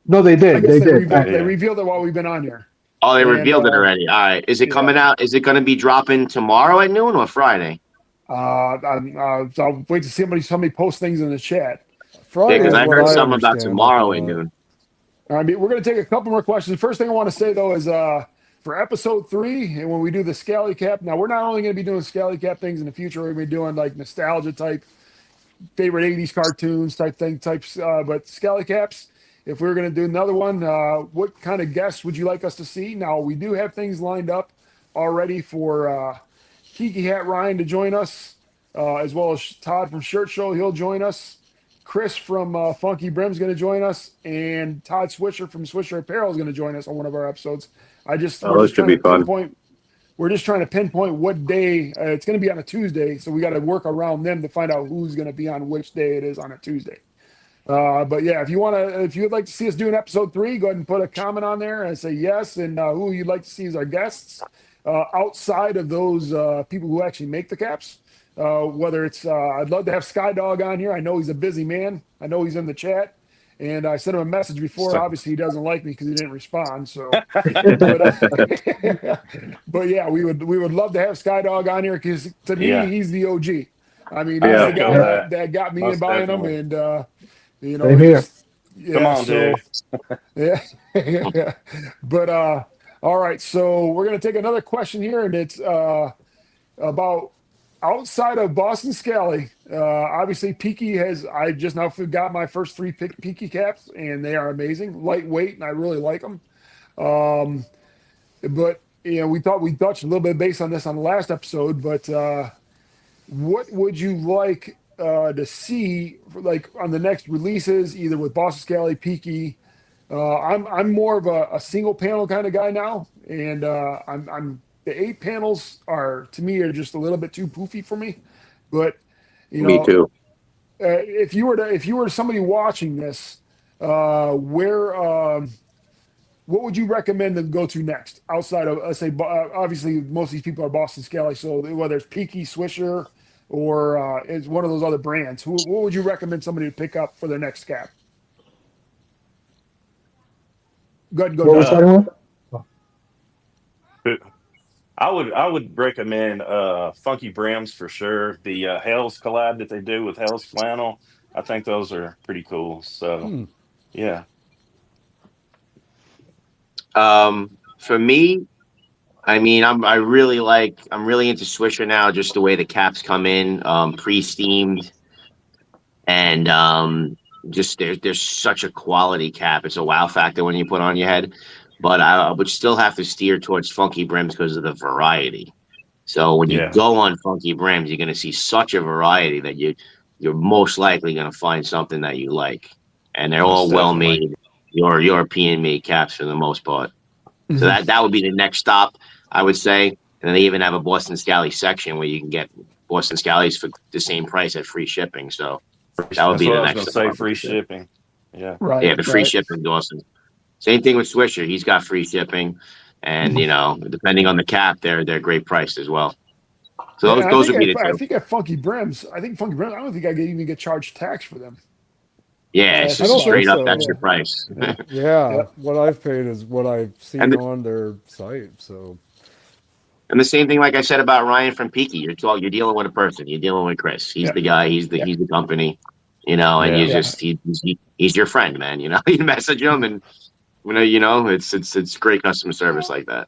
No, they I did. guess They they did. revealed they yeah. revealed it while we've been on here. Oh, they And revealed it already. All right. Is it yeah, coming out? Is it going to be dropping tomorrow at noon or Friday? so I'll wait to see somebody post things in the chat. Yeah, Friday because is I And what heard I something about understand. I tomorrow at thought. noon. I mean, we're going to take a couple more questions. First thing I want to say though is for episode 3, and when we do the Scally Cap, now we're not only going to be doing Scally Cap things in the future, we're going to be doing like nostalgia type, favorite 80s cartoons types, but Scally Caps. If we are going to do another one, what kind of guests would you like us to see? Now we do have things lined up already for Peaky Hat Ryan to join us, as well as Todd from Shirt Show. He'll join us. Chris from Funky Brim's going to join us, and Todd Swisher from Swisher Apparel is going to join us on one of our episodes. Oh, We're those just should trying be to fun. pinpoint. We're just trying to pinpoint what day it's going to be on a Tuesday, so we got to work around them to find out who's going to be on which day it is on a Tuesday. But yeah, if you'd like to see us do an episode 3, go ahead and put a comment on there and say yes, and who you'd like to see as our guests outside of those people who actually make the caps. Whether it's, I'd love to have Sky Dog on here. I know he's a busy man. I know he's in the chat, and I sent him a message before. So, Obviously, he doesn't like me because he didn't respond. So, but yeah, we would love to have Sky Dog on here because to me, yeah. he's the OG. I mean, I he's Yeah, the guy echo Yeah. that. that got me in Most buying them, definitely. and Same it here. just Come yeah. on, dude. So yeah, yeah. But all right. So we're gonna take another question here, and it's about outside of Boston Scally. Obviously, Peaky has. I just now got my first 3 Peaky caps, and they are amazing, lightweight, and I really like them. Um, but we thought we touched a little bit based on this on the last episode, but what would you like to see like on the next releases, either with Boston Scally, Peaky? I'm more of a single panel kind of guy now, and I'm the 8 panels are to me are just a little bit too poofy for me. But you me know, too. if you were somebody watching this, where what would you recommend them go to next outside of let's say obviously most of these people are Boston Scally, so whether it's Peaky, Swisher, or it's one of those other brands, what would you recommend somebody to pick up for their next cap? Go ahead, go What was Doug. talking about? I would recommend Funky Brims for sure. The Hell's collab that they do with Hell's flannel, I think those are pretty cool. So yeah, For me, I mean, I'm really into Swisher now. Just the way the caps come in, pre-steamed, and just there's such a quality cap. It's a wow factor when you put on your head. But I would still have to steer towards Funky Brims because of the variety. So when you yeah, go on Funky Brims, you're going to see such a variety that you're most likely going to find something that you like, and they're most all well definitely. made, your European made caps for the most part. So Mhm. that would be the next stop, I would say. And then they even have a Boston Scally section where you can get Boston Scallies for the same price at free shipping. So that would That's be what the I was next gonna stop, say. I would Free say. shipping. Yeah, Right, Yeah, the free right. shipping is awesome. Same thing with Swisher. He's got free shipping, and depending on the cap, they're great priced as well. So And those would be the I two. think at Funky Brims, I don't think I could even get charged tax for them. Yeah, it's I just a don't think straight up so. extra price. Yeah. Yeah, Yep. what I've paid is what I've seen And the, on their site. So and the same thing, like I said about Ryan from Peaky, you're dealing with a person. You're dealing with Chris. He's Yeah. the guy. Yeah. He's the company. And yeah. you Yeah. just he's your friend, man. You message him, and it's great customer service like that.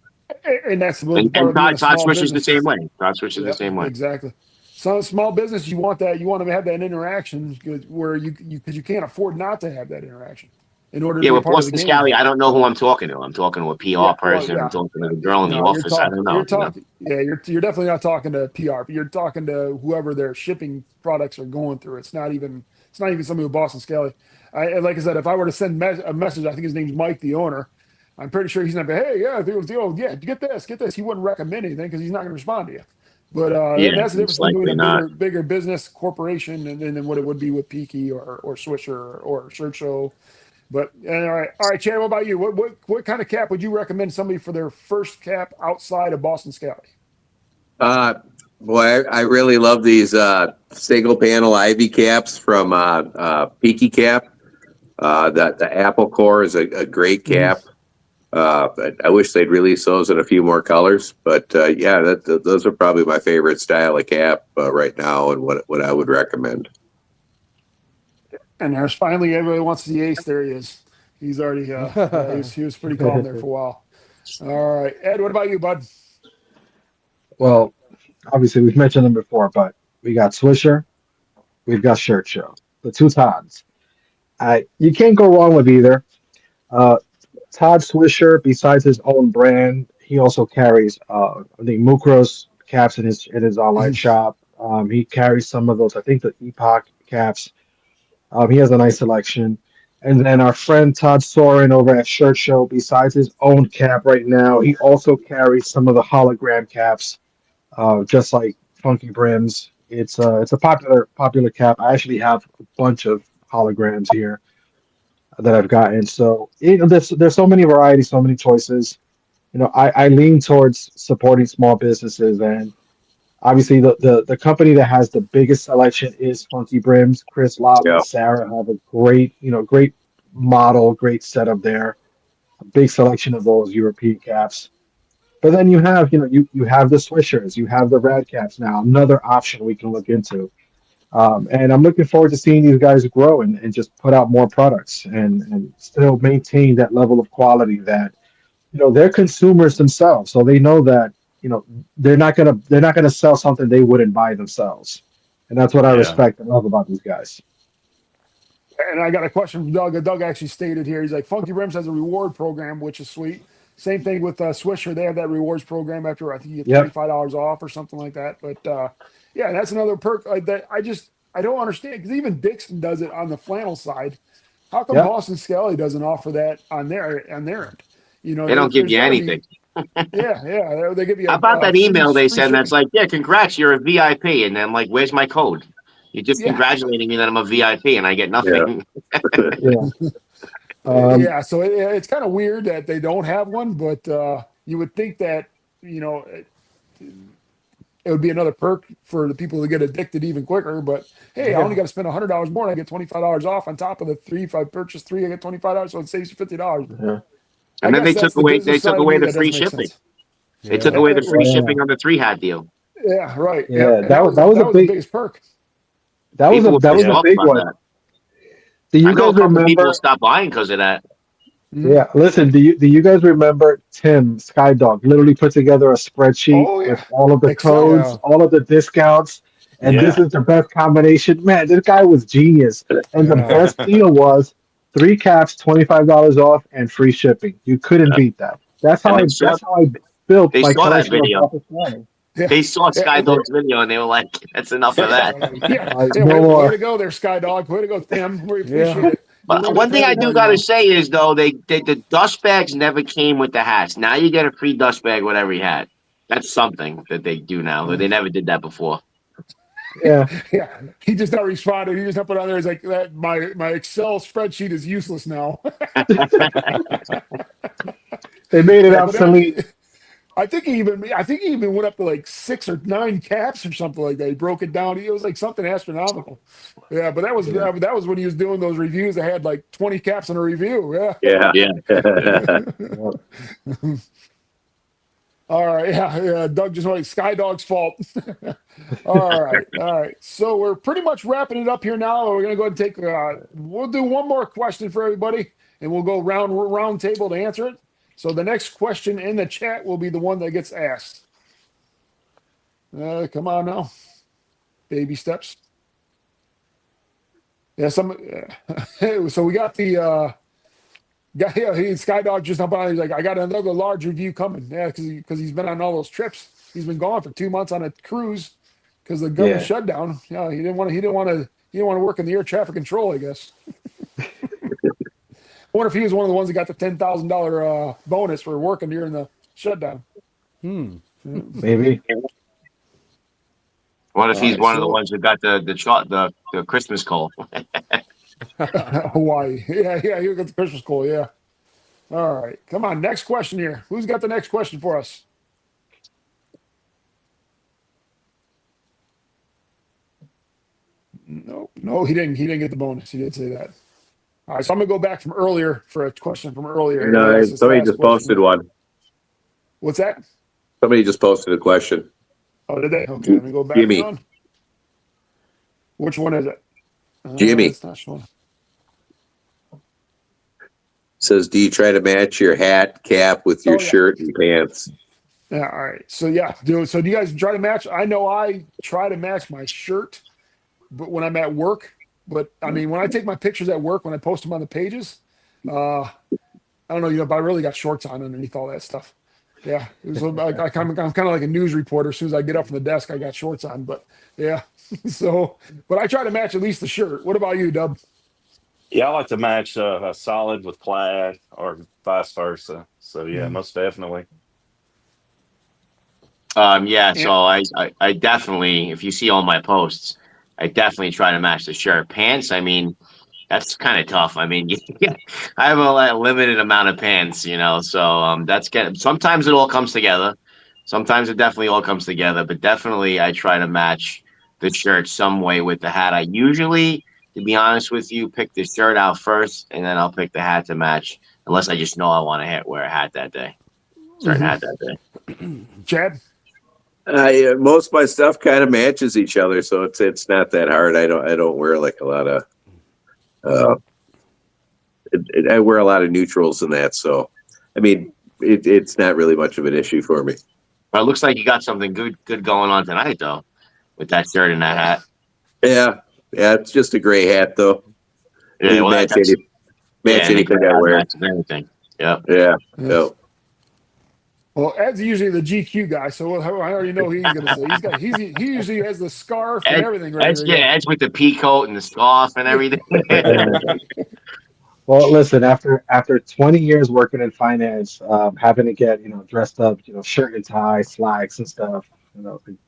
And that's the And part of being a Todd small Swisher's the same business. way. Todd Swisher's the Yep, same way. exactly. So small business, you want to have that interaction where because you can't afford not to have that interaction in order to Yeah, be a with part of the Boston game. Scally, I don't know who I'm talking to. I'm talking to a Yeah. PR Well, person. I'm yeah. talking to Yeah. the girl in the No, office. I don't know. you're talking. Yeah, you're definitely not talking to PR. You're talking to whoever their shipping products are going through. It's not even somebody with Boston Scally. Like I said, if I were to send a message, I think his name's Mike, the owner. I'm pretty sure he's not. Hey, yeah, if it was the old, yeah, get this. He wouldn't recommend anything because he's not going to respond to you. But Yeah, that's the difference it's between doing likely a not. bigger business corporation and then what it would be with Peaky or Swisher or Shirt Show. But all right, Chad. What about you? What kind of cap would you recommend somebody for their first cap outside of Boston Scally? Boy, I really love these single panel Ivy caps from Peaky Cap. The apple core is a great cap. But I wish they'd release those in a few more colors. But yeah, those are probably my favorite style of cap right now, and what I would recommend. And there's finally everybody wants to see Ace. There he is. He's already he was pretty calm there for a while. All right, Ed. What about you, bud? Well, obviously we've mentioned them before, but we got Swisher, we've got Shirt Show, the two Todds. You can't go wrong with either. Uh, Todd Swisher, besides his own brand, he also carries I think Mukros caps in his online shop. He carries some of those, I think the Epoch caps. He has a nice selection. And then our friend Todd Soren over at Shirt Show, besides his own cap right now, he also carries some of the hologram caps, just like Funky Brims. It's a popular cap. I actually have a bunch of holograms here that I've gotten. So there's so many varieties, so many choices. I lean towards supporting small businesses, and obviously the company that has the biggest selection is Funky Brims. Chris Lawton Yeah. and Sarah have a great model, great setup there. A big selection of those European caps. But then you have, you have the Swishers, you have the Rad caps now, another option we can look into. And I'm looking forward to seeing these guys grow and just put out more products and still maintain that level of quality that they're consumers themselves, so they know that they're not gonna sell something they wouldn't buy themselves, and that's what I Yeah. respect and love about these guys. And I got a question from Doug. Doug actually stated here, he's like, Funky Rims has a reward program, which is sweet. Same thing with Swisher. They have that rewards program after I think you get Yep. $25 off or something like that. But yeah, that's another perk that I don't understand because even Dixon does it on the flannel side. How come Yep. Boston Scally doesn't offer that on their end? They don't give There's you got to anything. be. Yeah. They give you How about a that free email they free send that's shipping. like, yeah, congrats, you're a VIP. And then I'm like, where's my code? You're just Yeah. congratulating me that I'm a VIP and I get nothing. Yeah. Um, Yeah, so it's kind of weird that they don't have one, but you would think that it would be another perk for the people to get addicted even quicker. But hey, I only got to spend $100 more, and I get $25 off on top of the three. If I purchase three, I get $25, so it saves you $50. yeah. And then guess they that's took the away business side of me the that free doesn't make shipping. sense. They took away the free Right. shipping on the 3-hat deal. Yeah, right. Yeah, And that was that a was the big biggest perk. People were that was pissed a off big about one. that. Do I you know a guys couple people remember? stopped buying because of that. Yeah, listen. Do you guys remember Tim Skydog literally put together a spreadsheet Oh with yeah, all of the Excel. codes, Yeah. all of the discounts, and this Yeah. is the best combination? Man, this guy was genius. And the Yeah. best deal was 3 caps, $25 off, and free shipping. You couldn't beat that. And That's how I built they my saw that collection of video. Office Flyers. Yeah, They saw yeah, Skydog's video and they were like, "That's enough of that." yeah. Like, Yeah, no way more. to go there, Sky Dog. Way to go, Tim. We Yeah. appreciate it. You But ran one it for thing I do everybody gotta now. say is though, the dust bags never came with the hats. Now you get a free dust bag with every hat. That's something that they do now. They never did that before. Yeah, Yeah, he just not responded. He just put on there. He's like, that my Excel spreadsheet is useless now. they made it Yeah, but obsolete. I think he even went up to like 6 or 9 caps or something like that. He broke it down. It was like something astronomical. Yeah, but that was when he was doing those reviews that had like 20 caps in a review. Yeah. Yeah. All right. Yeah. Doug just went Sky Dog's fault. All right. So we're pretty much wrapping it up here now. We're gonna go ahead and take. We'll do one more question for everybody, and we'll go round table to answer it. So the next question in the chat will be the one that gets asked. Come on now, baby steps. Yeah. So we got the. Skydog just up on. He's like, I got another large review coming. Yeah, because he's been on all those trips. He's been gone for 2 months on a cruise because the government Yeah. shutdown. Yeah, he didn't want to work in the air traffic control. I guess. I wonder if he was one of the ones that got the $10,000 bonus for working during the shutdown. Maybe. What if he's Alright, one of the so- ones who got the Christmas call? Hawaii. Yeah, he got the Christmas call. Yeah. All right, come on. Next question here. Who's got the next question for us? No, he didn't. He didn't get the bonus. He did say that. All right, so I'm gonna go back from earlier for a question from earlier. No, He asked this somebody last just question. posted one. What's that? Somebody just posted a question. Oh, did they? Okay, let me go back Jimmy. on. Which one is it? Jimmy. It's not showing. Says, do you try to match your hat, cap with your Oh, yeah. shirt and pants? Yeah. All right. So yeah, do you guys try to match? I know I try to match my shirt, but when I'm at work. But I mean, when I take my pictures at work, when I post them on the pages, I don't know, but I really got shorts on underneath all that stuff. Yeah, I'm kind of like a news reporter. As soon as I get up from the desk, I got shorts on. But yeah, but I try to match at least the shirt. What about you, Dub? Yeah, I like to match a solid with plaid or vice versa. So yeah, most definitely. Yeah, so I definitely, if you see all my posts, I definitely try to match the shirt. Pants, I mean, that's kind of tough. I mean, I have a limited amount of pants, so sometimes it all comes together. Sometimes it definitely all comes together, but definitely I try to match the shirt some way with the hat. I usually, to be honest with you, pick the shirt out first, and then I'll pick the hat to match, unless I just know I want to wear a hat that day. Certain hat that day. Chad? Most of my stuff kind of matches each other, so it's not that hard. I don't wear like a lot of. I wear a lot of neutrals in that, so I mean it's not really much of an issue for me. But it looks like you got something good going on tonight, though, with that shirt and that hat. Yeah, it's just a gray hat though. Yeah, well, match that's anything I wear. Matches anything. Yep. Yeah. Well, Ed's usually the GQ guy, so I already know who he's going to say. He usually has the scarf and everything right here. Ed's with the pea coat and the scarf and everything. Well, listen, after 20 years working in finance, having to get, dressed up, shirt and tie, slacks and stuff,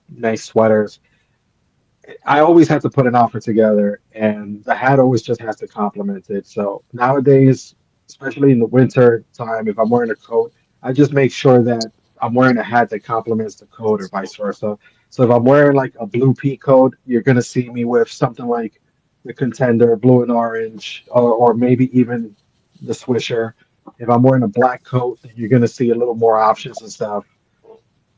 nice sweaters, I always have to put an outfit together, and the hat always just has to complement it. So nowadays, especially in the winter time, if I'm wearing a coat, I just make sure that I'm wearing a hat that complements the coat or vice versa. So if I'm wearing like a blue pea coat, you're going to see me with something like the Contender, blue and orange, or maybe even the Swisher. If I'm wearing a black coat, then you're going to see a little more options and stuff.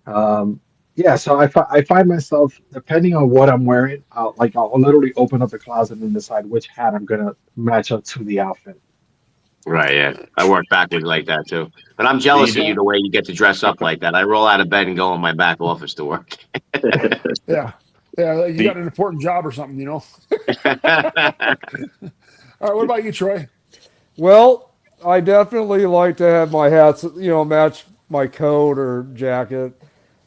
Um, yeah, so I find myself, depending on what I'm wearing, I'll literally open up the closet and decide which hat I'm going to match up to the outfit. Right, yeah. I work backwards like that too. But I'm Do jealous you of you the way you get to dress up like that. I roll out of bed and go in my back office to work. Yeah. Yeah. Like you do, got an important job or something, All right. What about you, Troy? Well, I definitely like to have my hats, match my coat or jacket.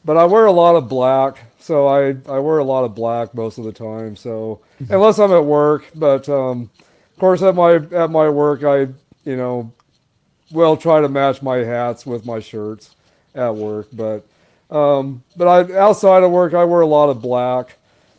But I wear a lot of black, so I wear a lot of black most of the time. So unless I'm at work, but of course at my work you know will try to match my hats with my shirts at work. But I outside of work I wear a lot of black.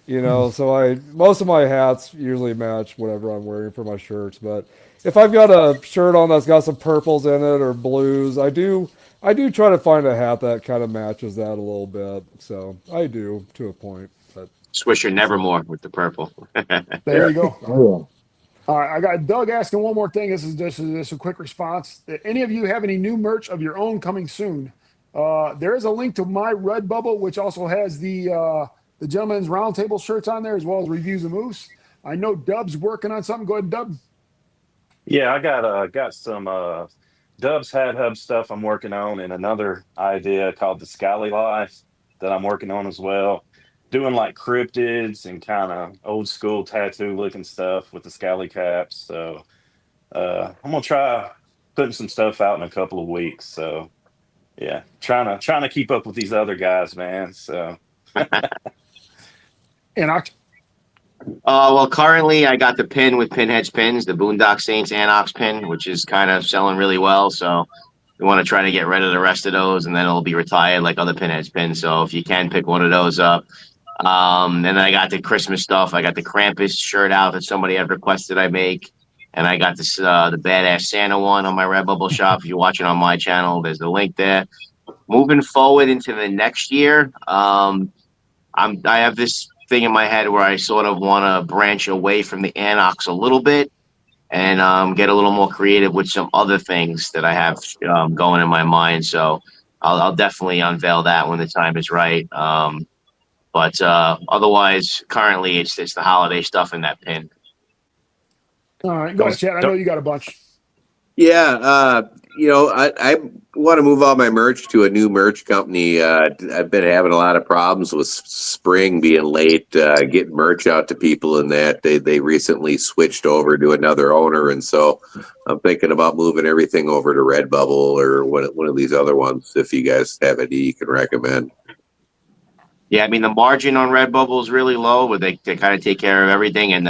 So most of my hats usually match whatever I'm wearing for my shirts. But if I've got a shirt on that's got some purples in it or blues, I do try to find a hat that kind of matches that a little bit. So I do to a point. But Swisher Nevermore with the purple. There you go. Oh, All right, I got Doug asking one more thing. This is a quick response. Any of you have any new merch of your own coming soon? There is a link to my Redbubble, which also has the gentleman's roundtable shirts on there, as well as reviews of Moose. I know Dub's working on something. Go ahead, Dub. yeah, I got some Dubs Hat Hub stuff I'm working on, and another idea called the SCALLY Life that I'm working on as well. Doing like cryptids and kind of old school tattoo looking stuff with the scally caps. So I'm gonna try putting some stuff out in a couple of weeks. So yeah, trying to keep up with these other guys, man. So And I, Well, currently I got the pin with Pinhead's pins, the Boondock Saints Ant Ox pin, which is kind of selling really well. So we want to try to get rid of the rest of those, and then it'll be retired like other Pinhead's pins. So if you can pick one of those up. And then I got the Christmas stuff. I got the Krampus shirt out that somebody had requested I make. And I got this the Badass Santa one on my Redbubble shop. If you're watching on my channel, there's the link there. Moving forward into the next year, I have this thing in my head where I sort of want to branch away from the Ant Ox a little bit and get a little more creative with some other things that I have going in my mind. So I'll definitely unveil that when the time is right. But otherwise, currently it's the holiday stuff in that pin. all right, go ahead, Chad. I know you got a bunch. Yeah, I want to move all my merch to a new merch company. I've been having a lot of problems with spring being late, getting merch out to people, and that they recently switched over to another owner, and so I'm thinking about moving everything over to Redbubble or one of these other ones. If you guys have any you can recommend. Yeah, I mean the margin on Redbubble is really low, but they kind of take care of everything, and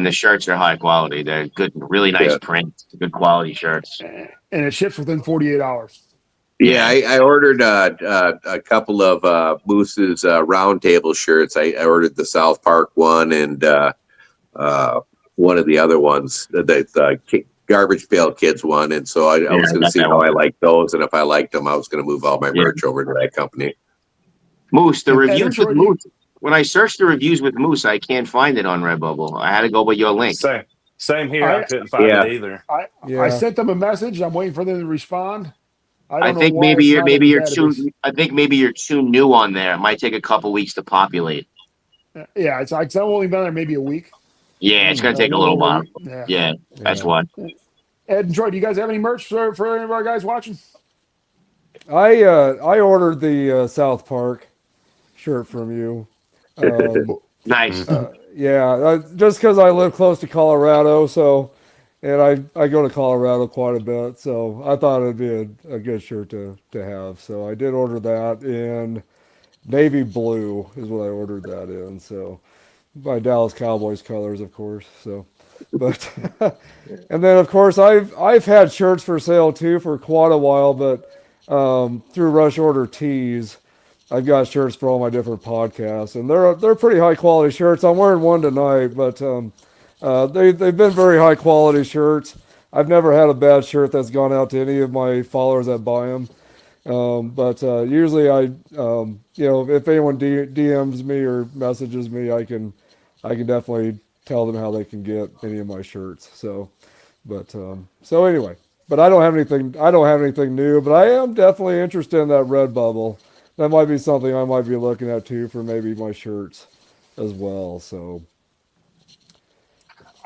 the shirts are high quality. They're good, really nice print, good quality shirts. And it ships within 48 hours. Yeah, I ordered a couple of Moose's Roundtable shirts. I ordered the South Park one and one of the other ones, the Garbage Pail Kids one. And so I was going to see how I liked those. And if I liked them, I was going to move all my merch over to that company. Moose, the And reviews Troy, with Moose. When I searched the reviews with Moose, I can't find it on Redbubble. I had to go by your link. same here. I couldn't find it either. I sent them a message. I'm waiting for them to respond. I think maybe you're too new on there. It might take a couple weeks to populate. Yeah, it's only been there maybe a week. Yeah, it's gonna take a little while. Yeah, that's what. Ed and Troy, do you guys have any merch for any of our guys watching? I ordered the South Park shirt from you. Nice. Just because I live close to Colorado, and I go to Colorado quite a bit, so I thought it'd be a good shirt to have. So I did order that in navy blue is what I ordered that in. So my Dallas Cowboys colors, of course. So, but and then of course I've had shirts for sale too for quite a while, but through Rush Order Tees, I've got shirts for all my different podcasts, and they're pretty high quality shirts. I'm wearing one tonight, but they've been very high quality shirts. I've never had a bad shirt that's gone out to any of my followers that buy them. But usually if anyone DMs me or messages me, I can definitely tell them how they can get any of my shirts. So, but so anyway, but I don't have anything. I don't have anything new, but I am definitely interested in that Redbubble. That might be something I might be looking at too for maybe my shirts as well. So,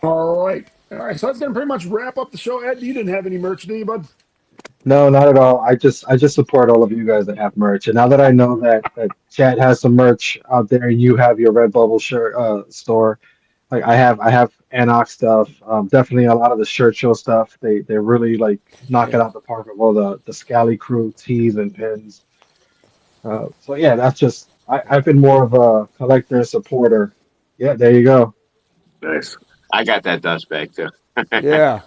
All right. All right. So that's going to pretty much wrap up the show. Ed, you didn't have any merch, did you, bud? No, not at all. I just support all of you guys that have merch. And now that I know that Chad has some merch out there and you have your Redbubble shirt store, like I have Ant Ox stuff. Definitely a lot of the shirt show stuff. They really like knock it out the park with all the Scally crew tees and pins. So yeah, that's just I've been more of a collector and supporter. Yeah, there you go. Nice. I got that dust bag too. yeah.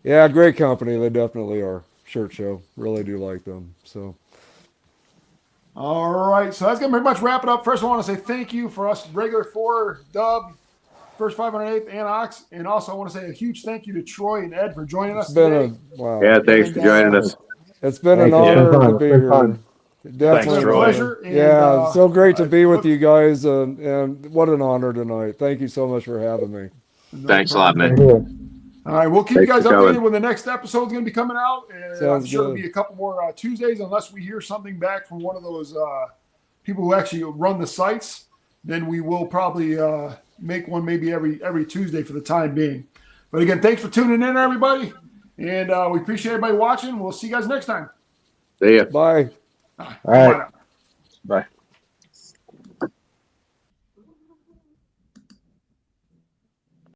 Yeah, great company. They definitely are. Shirt Show. Really do like them. So, All right. So that's going to pretty much wrap it up. First, I want to say thank you for us regular 4 Dub, first 508th, Ant Ox. And also, I want to say a huge thank you to Troy and Ed for joining us it's been today. wow. Yeah, thanks for joining us. It's been an Thank you. honor It's to been be fun. here. Fun. Definitely Thanks, a Troy. pleasure. And, Yeah, so great to be with look- you guys, and what an honor tonight. Thank you so much for having me. no Thanks a lot, problem. man. Here. All right, we'll keep you Thanks guys for updated coming. when the next episode is going to be coming out. And I'm Sounds sure it'll good. be a couple more Tuesdays, unless we hear something back from one of those people who actually run the sites. Then we will probably make one maybe every Tuesday for the time being. But again, thanks for tuning in, everybody, and we appreciate everybody watching. We'll see you guys next time. See ya. Bye. All All right. bye now. Bye.